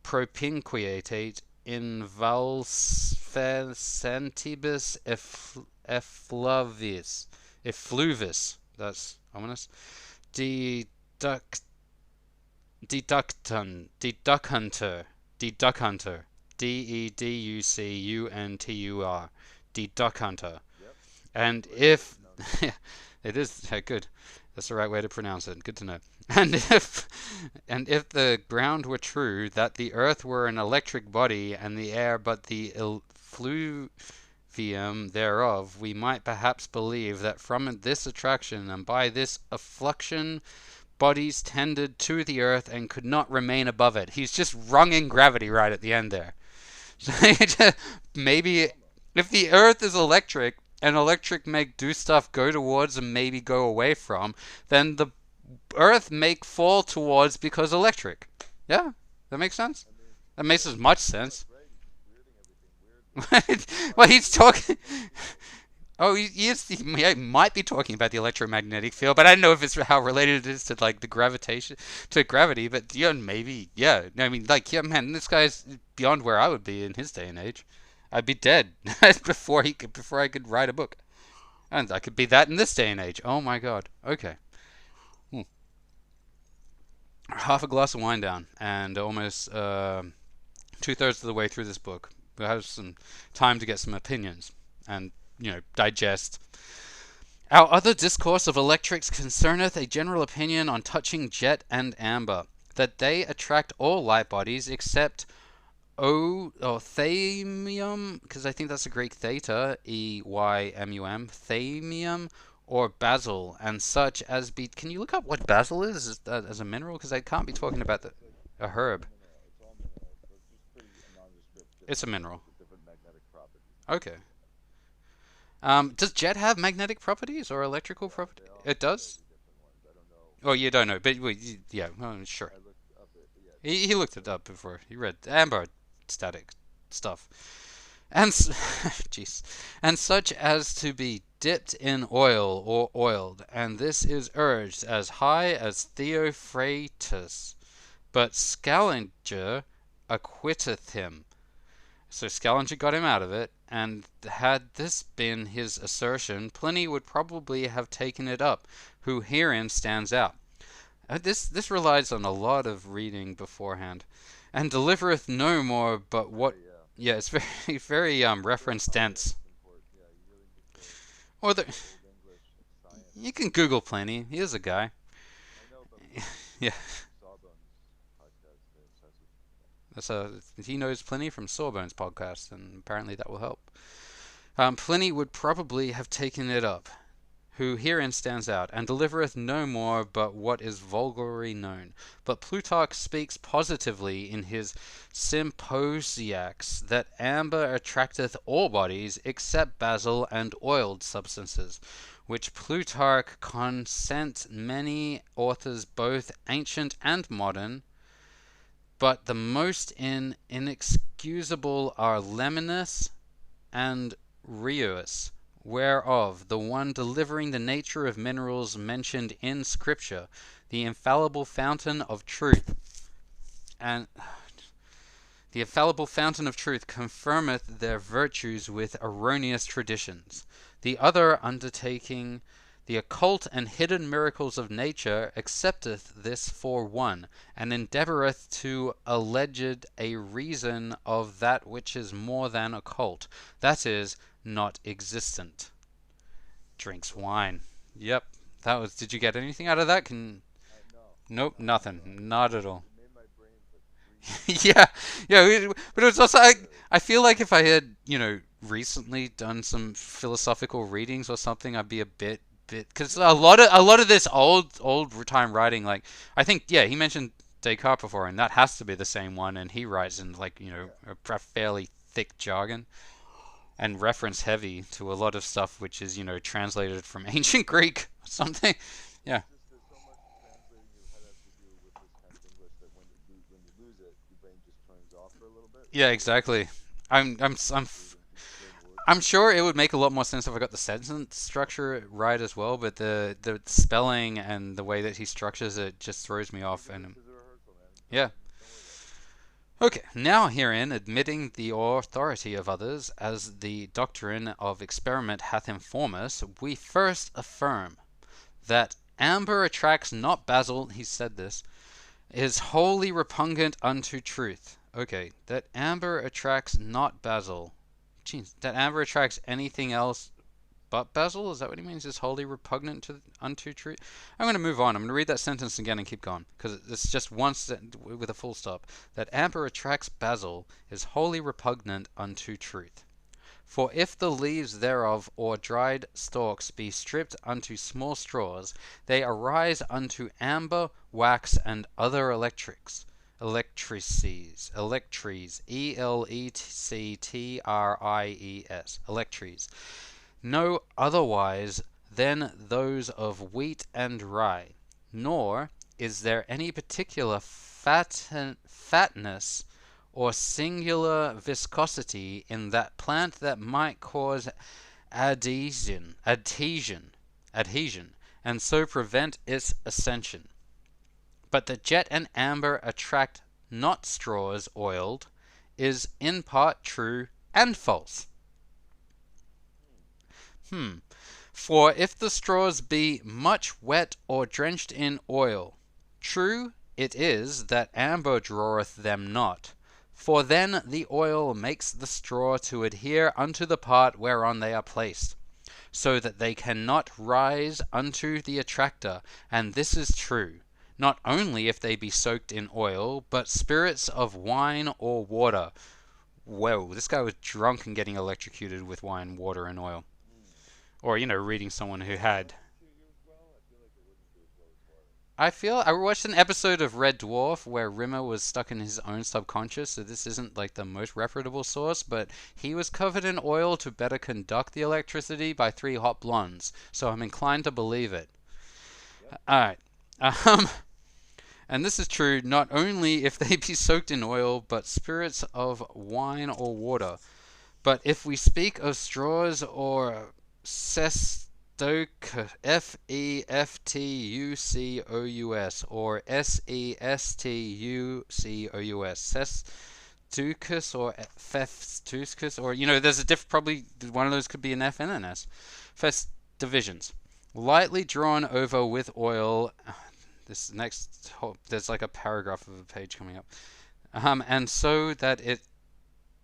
propinquitate in valsentibus effluvis, that's ominous, deducuntur, deducuntur, deducuntur. Yep. And if it is good, that's the right way to pronounce it. Good to know. And if the ground were true, that the earth were an electric body, and the air but the effluvium thereof, we might perhaps believe that from this attraction and by this effluxion bodies tended to the earth and could not remain above it. He's just wronging gravity right at the end there. So maybe if the earth is electric, and electric make do stuff go towards and maybe go away from, then the earth make fall towards because electric. Yeah, that makes sense. I mean, That makes as much sense. right, weirding everything weird. Well, he's talking. Oh, he might be talking about the electromagnetic field, but I don't know if it's how related it is to like the gravitation, to gravity. But yeah, maybe, yeah. I mean, like, yeah, man, this guy's beyond where I would be in his day and age. I'd be dead before I could write a book, and I could be that in this day and age. Oh my God. Okay. Hmm. Half a glass of wine down, and almost two-thirds of the way through this book. We have some time to get some opinions and digest. Our other discourse of electrics concerneth a general opinion on touching jet and amber, that they attract all light bodies except or thamium, because I think that's a Greek theta, EYMUM, thamium, or basil, and such as be. Can you look up what basil is as a mineral? Because I can't be talking about a herb. Mineral. It's all mineral. So it's just pretty nondescript. It's a mineral. With different magnetic properties. Okay. Does jet have magnetic properties or electrical Yeah, properties? they all It have does? slightly different ones. I don't know. Oh, you don't know, but well, yeah, well, sure. I looked up it. Yeah, He looked it up before. He read amber static stuff. And jeez, and such as to be dipped in oil or oiled, and this is urged as high as Theophrastus, but Scaliger acquitteth him. So Scaliger got him out of it, and had this been his assertion, Pliny would probably have taken it up, who herein stands out. This relies on a lot of reading beforehand, and delivereth no more but what. yeah. Yeah, it's very very reference dense. Yeah, you really need to Or the old English and science. you can Google Pliny. He is a guy. I know, but Yeah, Sawbones podcast, they're obsessed with that's he knows Pliny from Sawbones podcast, and apparently that will help. Pliny would probably have taken it up, who herein stands out, and delivereth no more but what is vulgarly known. But Plutarch speaks positively in his Symposiacs that amber attracteth all bodies except basil and oiled substances, which Plutarch consent many authors both ancient and modern, but the most inexcusable are Leminus and Rheus, whereof the one delivering the nature of minerals mentioned in Scripture, the infallible fountain of truth, and the infallible fountain of truth confirmeth their virtues with erroneous traditions. The other undertaking the occult and hidden miracles of nature accepteth this for one, and endeavoureth to allege a reason of that which is more than occult, that is, not existent. Drinks wine. Yep. That was. Did you get anything out of that? no, Nope, nothing. Not at all. it made my brain freeze. Yeah, yeah. But it was also. I feel like if I had, recently done some philosophical readings or something, I'd be a bit, because a lot of this old time writing, like I think, yeah, he mentioned Descartes before, and that has to be the same one, and he writes in like Yeah. a fairly thick jargon and reference heavy to a lot of stuff which is translated from ancient Greek or something. Yeah. It's just there's so much translating your head has to do with this kind of English that when you lose it, your brain just turns off for a little bit. Yeah, So it's exactly. I'm reading big words. I'm sure it would make a lot more sense if I got the sentence structure right as well, but the spelling and the way that he structures it just throws me off. This And is a rehearsal, man. yeah. Don't worry about it. Okay, now herein admitting the authority of others, as the doctrine of experiment hath informed us, we first affirm that amber attracts not basil, he said this, is wholly repugnant unto truth. Okay, that amber attracts not basil. Jeez, that amber attracts anything else but basil? Is that what he means? Is wholly repugnant unto truth? I'm going to move on. I'm going to read that sentence again and keep going, because it's just one sentence with a full stop. That amber attracts basil is wholly repugnant unto truth. For if the leaves thereof or dried stalks be stripped unto small straws, they arise unto amber, wax, and other electrices, electries, no otherwise than those of wheat and rye, nor is there any particular fatness or singular viscosity in that plant that might cause adhesion, and so prevent its ascension. But the jet and amber attract not straws oiled is in part true and false. For if the straws be much wet or drenched in oil, true it is that amber draweth them not, for then the oil makes the straw to adhere unto the part whereon they are placed, so that they cannot rise unto the attractor, and this is true, not only if they be soaked in oil, but spirits of wine or water. Whoa, this guy was drunk and getting electrocuted with wine, water, and oil. Or, reading someone who had. I watched an episode of Red Dwarf where Rimmer was stuck in his own subconscious, so this isn't like the most reputable source, but he was covered in oil to better conduct the electricity by 3 hot blondes, so I'm inclined to believe it. Yep. Alright. And this is true not only if they be soaked in oil, but spirits of wine or water. But if we speak of straws or Feftucous or Sestucous, Cestucus or Festuscus, or there's a probably one of those could be an F and an S. Fest divisions, lightly drawn over with oil. This next, there's like a paragraph of a page coming up, and so that it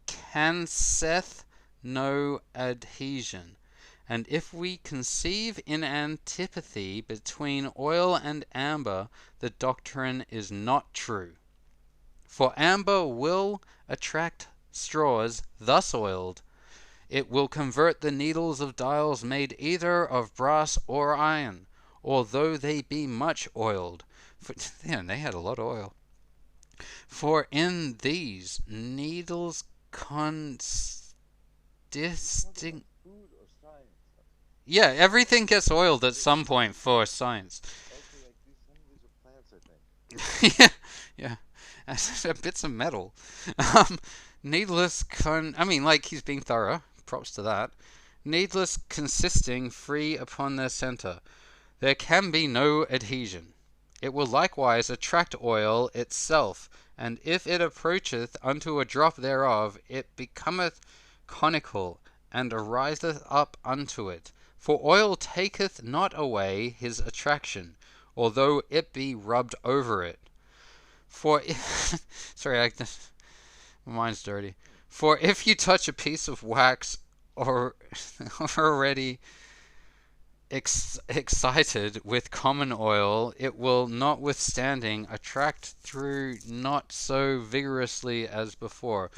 canceth no adhesion. And if we conceive in antipathy between oil and amber, the doctrine is not true. For amber will attract straws thus oiled. It will convert the needles of dials made either of brass or iron, although they be much oiled. They had a lot of oil. For in these needles Yeah, everything gets oiled at some point for science. Okay, like some of these are plants, I think. Yeah. Bits of metal. Needless he's being thorough. Props to that. Needless consisting free upon their center. There can be no adhesion. It will likewise attract oil itself, and if it approacheth unto a drop thereof, it becometh conical, and ariseth up unto it. For oil taketh not away his attraction, although it be rubbed over it. For sorry, my mind's dirty. For if you touch a piece of wax or already excited with common oil, it will notwithstanding attract through not so vigorously as before.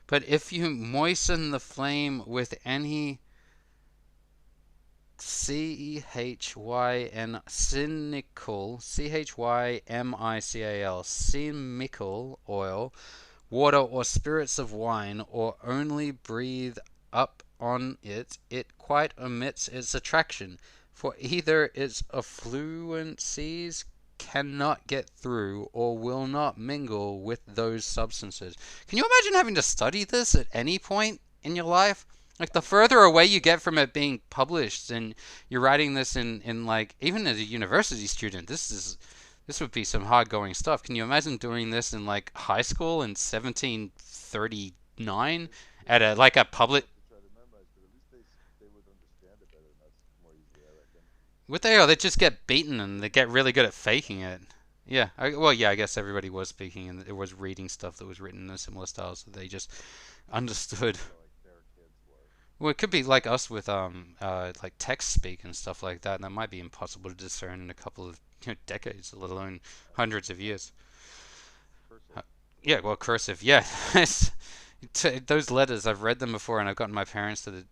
But if you moisten the flame with any cynical, cymical oil, water, or spirits of wine, or only breathe up on it, it quite omits its attraction, for either its effluencies cannot get through, or will not mingle with those substances. Can you imagine having to study this at any point in your life? Like, the further away you get from it being published, and you're writing this in like, even as a university student, this would be some hard going stuff. Can you imagine doing this in like high school in 1739 at a public? Would they? Or they just get beaten and they get really good at faking it. Yeah. I guess everybody was speaking and it was reading stuff that was written in a similar style, so they just understood. Well, it could be like us with like text speak and stuff like that, and that might be impossible to discern in a couple of decades, let alone hundreds of years. Yeah, well, cursive. Yeah, those letters, I've read them before, and I've gotten my parents to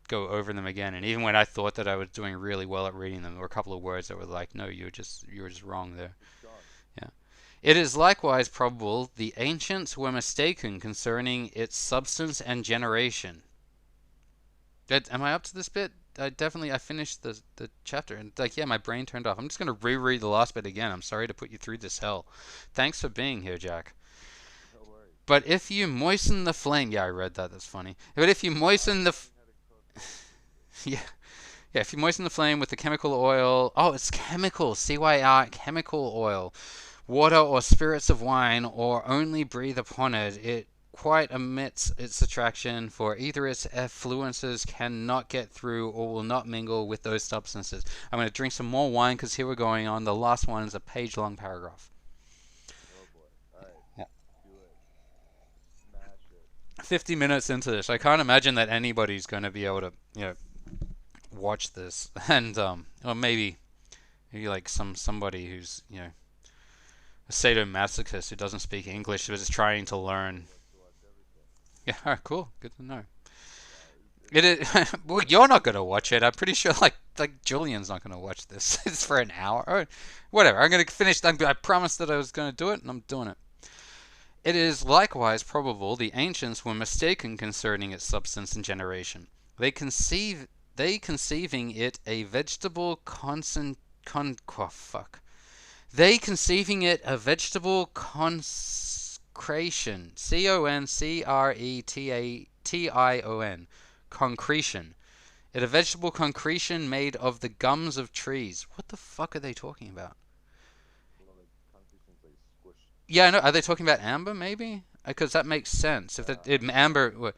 go over them again. And even when I thought that I was doing really well at reading them, there were a couple of words that were like, "No, you were just wrong there." Yeah. It is likewise probable the ancients were mistaken concerning its substance and generation. Am I up to this bit? I finished the chapter, and my brain turned off. I'm just gonna reread the last bit again. I'm sorry to put you through this hell. Thanks for being here, Jack. No worries. But if you moisten the flame, I read that. That's funny. But if you moisten the Yeah. Yeah, if you moisten the flame with the chemical oil, oh, it's chemical, CYR, chemical oil, water or spirits of wine, or only breathe upon it, it quite omits its attraction, for either its effluences cannot get through or will not mingle with those substances. I'm going to drink some more wine because here we're going on. The last one is a page-long paragraph. Oh boy. All right. Yeah. Do it. Smash it. 50 minutes into this, I can't imagine that anybody's going to be able to, watch this, and or maybe like somebody who's a sadomasochist who doesn't speak English but is trying to learn. Wants to watch everything. Yeah, alright, cool, good to know. Yeah. It is. Well, you're not gonna watch it. I'm pretty sure like Julian's not gonna watch this. It's for an hour. Or whatever. I'm gonna finish. I promised that I was gonna do it, and I'm doing it. It is likewise probable the ancients were mistaken concerning its substance and generation. They conceive they conceiving it a vegetable They conceiving it a vegetable consecration. Concretion. Concretion. It a vegetable concretion made of the gums of trees. What the fuck are they talking about? Well, like concretion's like squish. Yeah, I know. Are they talking about amber, maybe? Because that makes sense. If amber,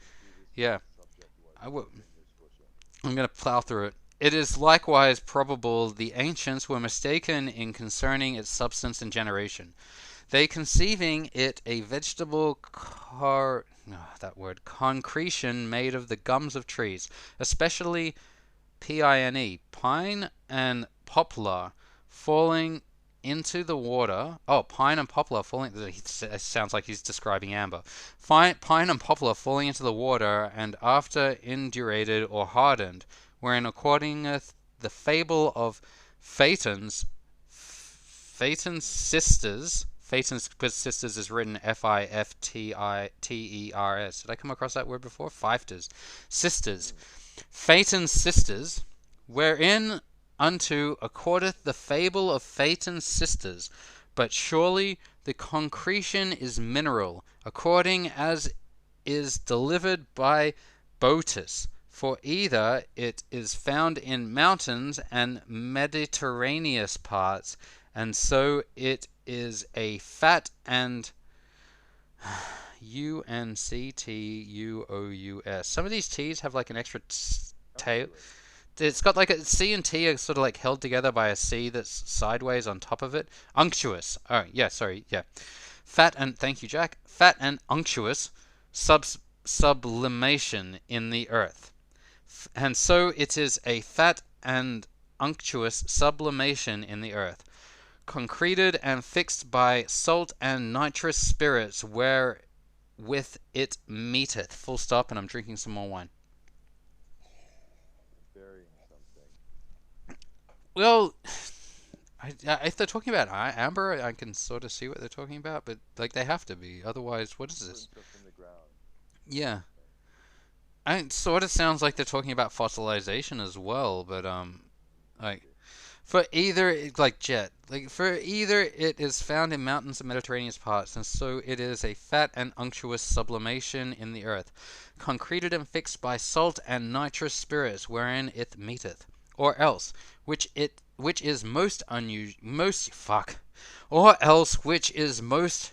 yeah, Subject was I would. squishing or squishing. I'm going to plow through it. It is likewise probable the ancients were mistaken in concerning its substance and generation. They conceiving it a vegetable concretion made of the gums of trees, especially pine and poplar, falling into the water. Oh, pine and poplar falling. It sounds like he's describing amber. Pine and poplar falling into the water, and after indurated or hardened, wherein according the fable of Phaeton's sisters. Phaeton's sisters is written Fifters. Did I come across that word before? Fifters. Sisters. Phaeton's sisters, wherein unto accordeth the fable of Phaeton's sisters, but surely the concretion is mineral, according as is delivered by Botus, for either it is found in mountains and mediterraneous parts, and so it is a fat and Unctuous. Some of these T's have like an extra tail. It's got like a C and T are sort of like held together by a C that's sideways on top of it. Unctuous. Oh, yeah, sorry. Yeah. Fat and, thank you, Jack. Fat and unctuous sublimation in the earth. And so it is a fat and unctuous sublimation in the earth, concreted and fixed by salt and nitrous spirits, where with it meeteth. Full stop, and I'm drinking some more wine. Burying something. Well, if they're talking about amber, I can sort of see what they're talking about, but like they have to be. Otherwise, what is this? Putting stuff in the ground. Yeah. It sort of sounds like they're talking about fossilization as well, but like for either it is found in mountains and Mediterranean parts, and so it is a fat and unctuous sublimation in the earth, concreted and fixed by salt and nitrous spirits, wherein it meeteth, or else which is most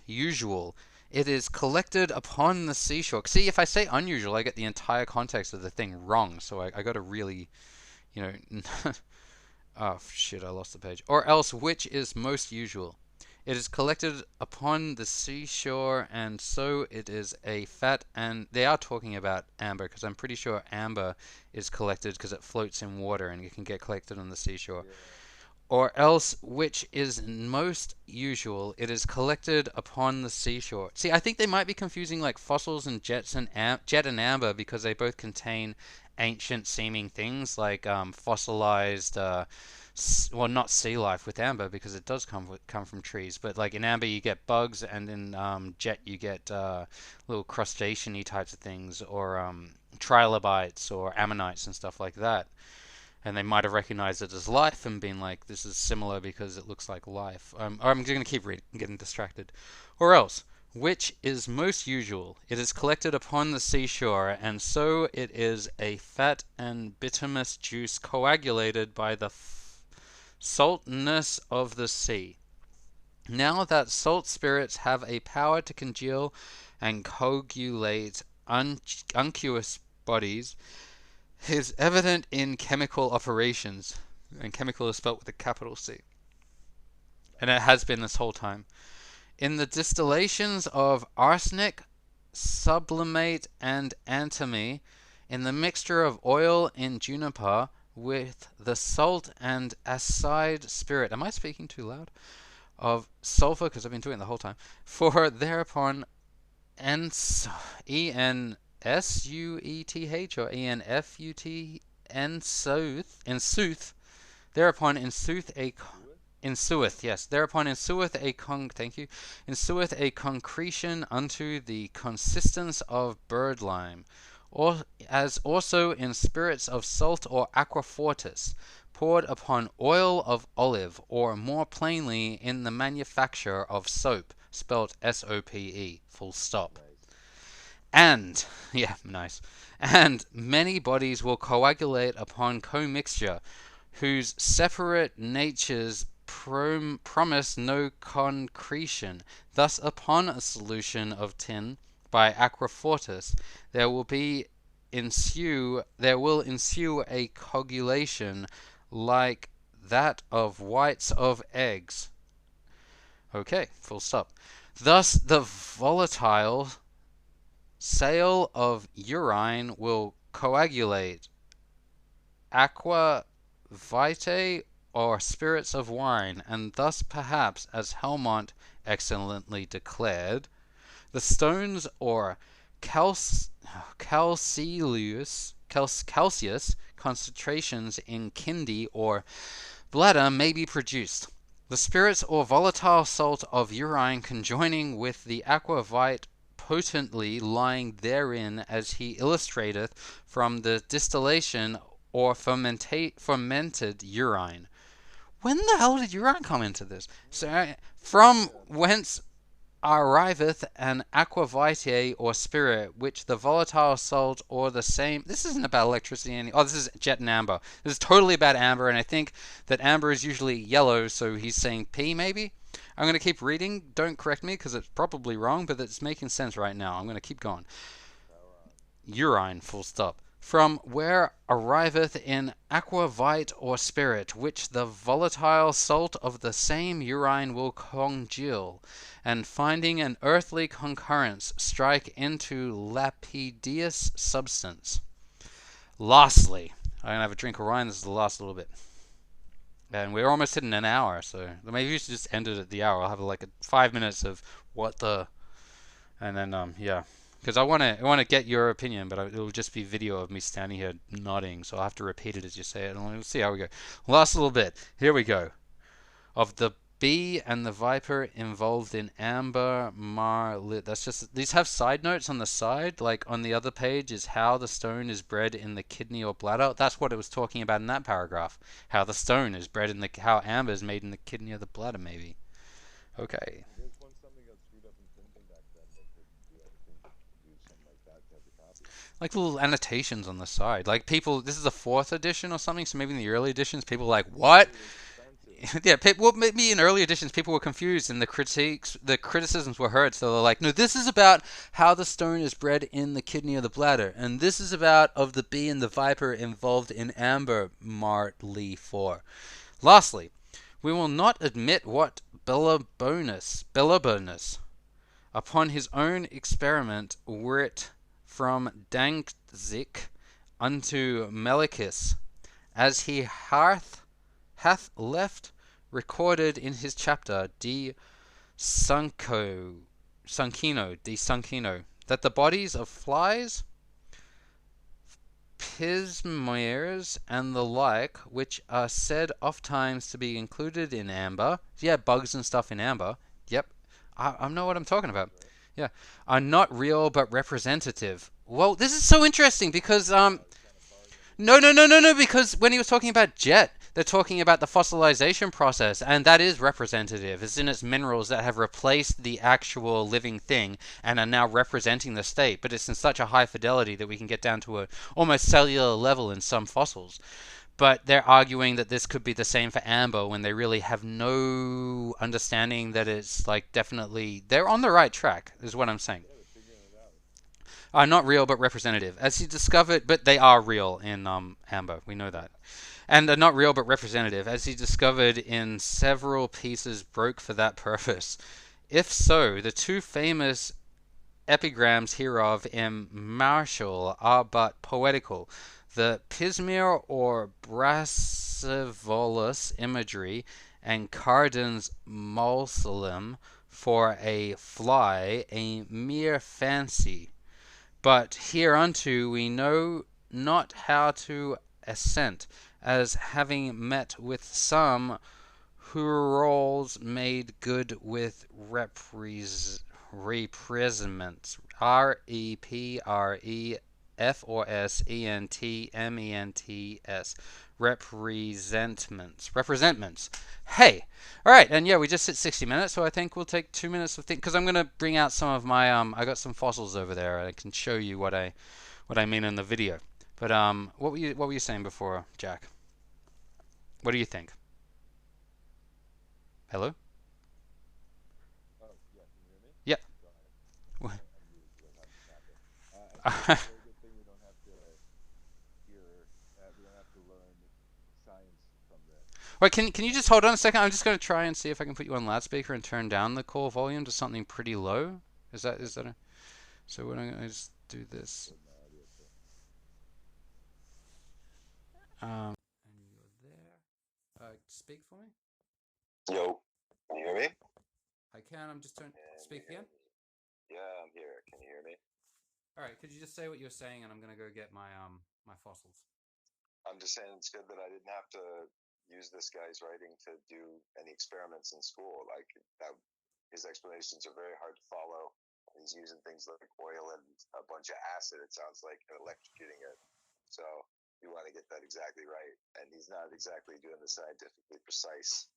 usual. It is collected upon the seashore. See, if I say unusual, I get the entire context of the thing wrong. So I got to really, oh shit, I lost the page. Or else, which is most usual. It is collected upon the seashore, and so it is a fat. And they are talking about amber, because I'm pretty sure amber is collected because it floats in water and it can get collected on the seashore. Yeah. Or else, which is most usual, it is collected upon the seashore. See, I think they might be confusing like fossils and jet and amber, because they both contain ancient seeming things like fossilized, well, not sea life with amber, because it does come from trees. But like in amber you get bugs, and in jet you get little crustacean-y types of things, or trilobites or ammonites and stuff like that. And they might have recognized it as life and been like, this is similar because it looks like life. Or I'm going to keep reading, getting distracted. Or else, which is most usual. It is collected upon the seashore, and so it is a fat and bituminous juice coagulated by the saltness of the sea. Now that salt spirits have a power to congeal and coagulate unctuous bodies is evident in chemical operations, and chemical is spelt with a capital C, and it has been this whole time. In the distillations of arsenic, sublimate, and antimony, in the mixture of oil in juniper with the salt and acid spirit. Am I speaking too loud? Of sulfur, because I've been doing it the whole time. For thereupon ensueth or enfuth, thereupon ensueth, yes. Thereupon ensueth a concretion unto the consistence of birdlime, or as also in spirits of salt or aquafortis, poured upon oil of olive, or more plainly in the manufacture of soap, spelt SOPE, full stop. And, yeah, nice. And many bodies will coagulate upon commixture, whose separate natures promise no concretion. Thus, upon a solution of tin by aquafortis, there will ensue a coagulation like that of whites of eggs. Okay, full stop. Thus, the volatile sale of urine will coagulate aqua vitae or spirits of wine, and thus perhaps, as Helmont excellently declared, the stones or calcareous concentrations in kidney or bladder may be produced. The spirits or volatile salt of urine conjoining with the aqua vitae potently lying therein, as he illustrateth from the distillation or fermented urine. When the hell did urine come into this? So, from whence arriveth an aqua vitae or spirit, which the volatile salt or the same. This isn't about electricity. This is jet and amber. This is totally about amber, and I think that amber is usually yellow, so he's saying P maybe? I'm going to keep reading. Don't correct me, because it's probably wrong, but it's making sense right now. I'm going to keep going. Urine, full stop. From where arriveth in aqua vitae or spirit, which the volatile salt of the same urine will congeal, and finding an earthly concurrence, strike into lapidous substance. Lastly, I'm going to have a drink of wine. This is the last little bit. And we're almost hitting an hour, so maybe we should just end it at the hour. I'll have like 5 minutes of what the... And then, yeah. Because I want to get your opinion, but it'll just be video of me standing here nodding, so I'll have to repeat it as you say it, and we'll see how we go. Last little bit. Here we go. Of the bee and the viper involved in amber marlit. That's just, these have side notes on the side, like on the other page is how the stone is bred in the kidney or bladder. That's what it was talking about in that paragraph. How the stone is bred in how amber is made in the kidney or the bladder, maybe. Okay. Like little annotations on the side. Like people, this is the 4th edition or something, so maybe in the early editions people were like, what? Yeah, well, maybe in early editions people were confused and the criticisms were heard, so they're like, no, this is about how the stone is bred in the kidney or the bladder, and this is about of the bee and the viper involved in amber martli 4. Lastly, we will not admit what Belobonus, upon his own experiment, writ from Danzig unto Melicus, as he hath left recorded in his chapter De Suncino, that the bodies of flies, pismires, and the like, which are said oft times to be included in amber, yeah, bugs and stuff in amber, yep, I know what I'm talking about. Yeah, are not real but representative. Well, this is so interesting because no, because when he was talking about jet, They're talking about the fossilization process, and that is representative. It's in its minerals that have replaced the actual living thing and are now representing the state, but it's in such a high fidelity that we can get down to a almost cellular level in some fossils. But they're arguing that this could be the same for amber when they really have no understanding that it's like definitely they're on the right track, is what I'm saying. Yeah, they're figuring it out. Are not real but representative. As he discovered, but they are real in amber. We know that. And are not real but representative, as he discovered in several pieces broke for that purpose. If so, the two famous epigrams hereof in Martial are but poetical. The Pismir or Brassivolus imagery and Cardan's mausoleum for a fly, a mere fancy. But hereunto we know not how to assent, as having met with some whorls made good with representments. REPREFORSENTMENTS. Representments. Hey! Alright, and yeah, we just hit 60 minutes, so I think we'll take 2 minutes of think, because I'm going to bring out some of my, I got some fossils over there, and I can show you what I mean in the video. But, what were you saying before, Jack? What do you think? Hello? Oh, yeah, can you hear me? Yeah. Go ahead. I muted you. I was having to tap it. I think it's a very good thing we don't have to hear, we don't have to learn science from this. Wait, can you just hold on a second? I'm just going to try and see if I can put you on loudspeaker and turn down the call volume to something pretty low. Is that a... So what I'm going to just do this. Put my audio too. And you're there. Speak for me. Yo, can you hear me? I can. I'm just turning. Speak again. Yeah, I'm here. Can you hear me? All right. Could you just say what you're saying, and I'm gonna go get my my fossils. I'm just saying it's good that I didn't have to use this guy's writing to do any experiments in school. Like that, his explanations are very hard to follow. He's using things like oil and a bunch of acid. It sounds like electrocuting it. So you want to get that exactly right, and he's not exactly doing the scientifically precise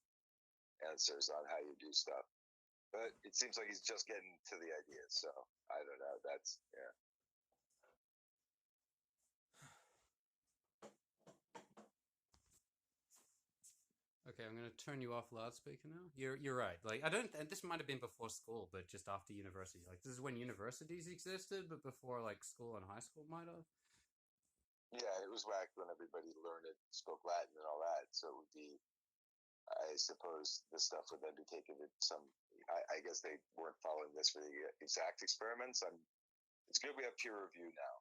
answers on how you do stuff. But it seems like he's just getting to the idea. So I don't know. That's yeah. Okay, I'm gonna turn you off loudspeaker now. You're right. Like I don't. And this might have been before school, but just after university. Like this is when universities existed, but before like school and high school might have. Yeah, it was whack when everybody learned it, spoke Latin and all that. So it would be, I suppose, this stuff would then be taken to some. I guess they weren't following this for the exact experiments. It's good we have peer review now.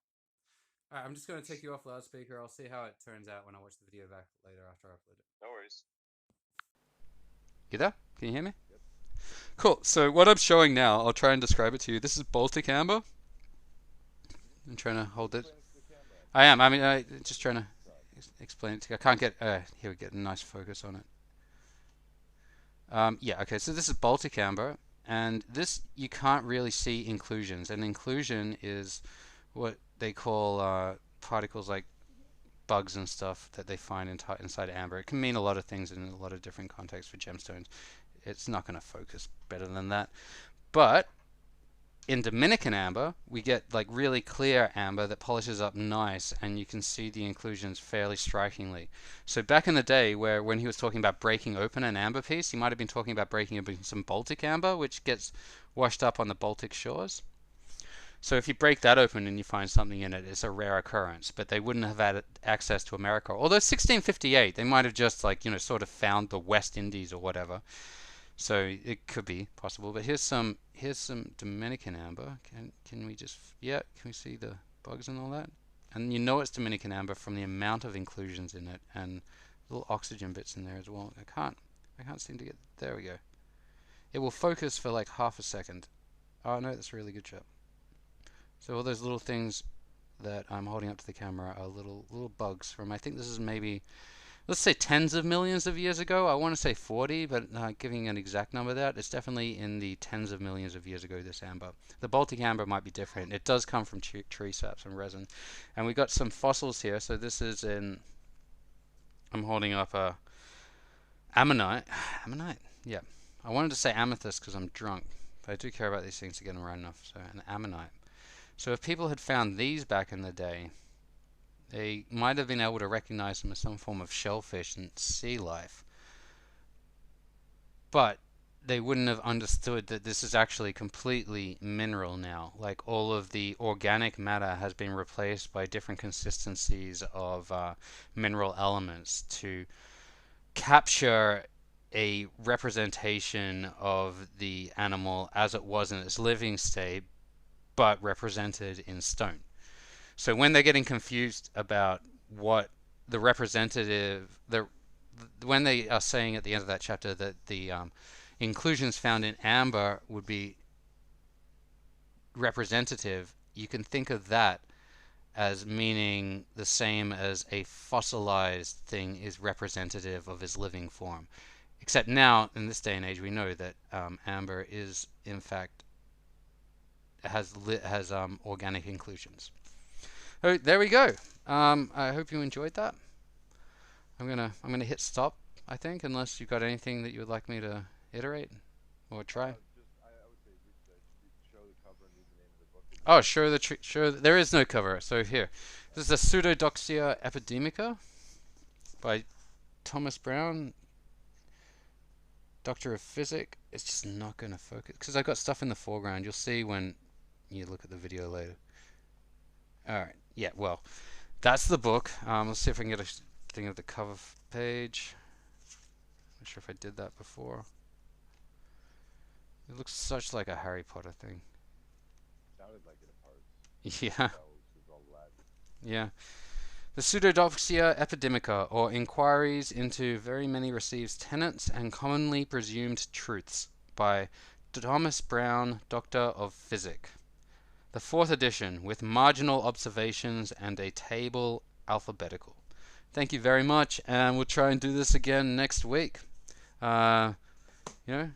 All right, I'm just gonna take you off loudspeaker. I'll see how it turns out when I watch the video back later after I upload it. No worries. You there? Can you hear me? Yep. Cool. So what I'm showing now, I'll try and describe it to you. This is Baltic Amber. I'm trying to hold it. Explain it to the camera. I am. I mean, just trying to explain it to you. I can't get. Here we get a nice focus on it. Yeah. Okay. So this is Baltic Amber, and this you can't really see inclusions. An inclusion is what they call particles like bugs and stuff that they find inside amber. It can mean a lot of things in a lot of different contexts for gemstones. It's not going to focus better than that, but in Dominican amber, we get like really clear amber that polishes up nice, and you can see the inclusions fairly strikingly. So back in the day, when he was talking about breaking open an amber piece, he might have been talking about breaking open some Baltic amber, which gets washed up on the Baltic shores. So if you break that open and you find something in it, it's a rare occurrence. But they wouldn't have had access to America. Although 1658, they might have just like sort of found the West Indies or whatever. So it could be possible. But here's some Dominican amber. Can we just can we see the bugs and all that? And you know it's Dominican amber from the amount of inclusions in it and little oxygen bits in there as well. I can't seem to get. There we go. It will focus for like half a second. Oh no, that's a really good job. So all those little things that I'm holding up to the camera are little bugs from, I think this is maybe, let's say tens of millions of years ago. I want to say 40, but not giving an exact number there. It's definitely in the tens of millions of years ago, this amber. The Baltic amber might be different. It does come from tree saps and resin. And we got some fossils here. So this is I'm holding up Ammonite. Ammonite? Yeah. I wanted to say amethyst because I'm drunk, but I do care about these things to get them right enough. So, an ammonite. So, if people had found these back in the day, they might have been able to recognize them as some form of shellfish and sea life, but they wouldn't have understood that this is actually completely mineral now. Like all of the organic matter has been replaced by different consistencies of mineral elements to capture a representation of the animal as it was in its living state, but represented in stone. So when they're getting confused about what the representative, when they are saying at the end of that chapter that the inclusions found in amber would be representative, you can think of that as meaning the same as a fossilized thing is representative of his living form. Except now, in this day and age, we know that amber is, in fact, has organic inclusions. So there we go. I hope you enjoyed that. I'm gonna hit stop, I think, unless you've got anything that you would like me to iterate or try. I would say show the cover and read the name of the book. Oh, sure. There is no cover. So here, this is a Pseudodoxia Epidemica by Thomas Brown, Doctor of Physick. It's just not gonna focus because I've got stuff in the foreground. You'll see when you look at the video later. All right. Yeah. Well, that's the book. Let's see if I can get a thing of the cover page. Not sure if I did that before. It looks such like a Harry Potter thing. Sounded like it at parts. Yeah. All that. Yeah. The Pseudodoxia Epidemica, or Inquiries into Very Many Received Tenets and Commonly Presumed Truths, by Thomas Brown, Doctor of Physick. The fourth edition, with marginal observations and a table alphabetical. Thank you very much, and we'll try and do this again next week. You know, yeah.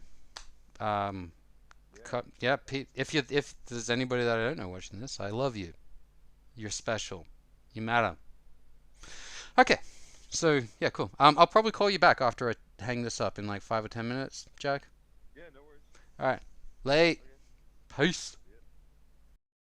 If there's anybody that I don't know watching this, I love you. You're special. You matter. Okay, so yeah, cool. I'll probably call you back after I hang this up in like 5 or 10 minutes, Jack. Yeah, no worries. All right, late. Okay. Peace.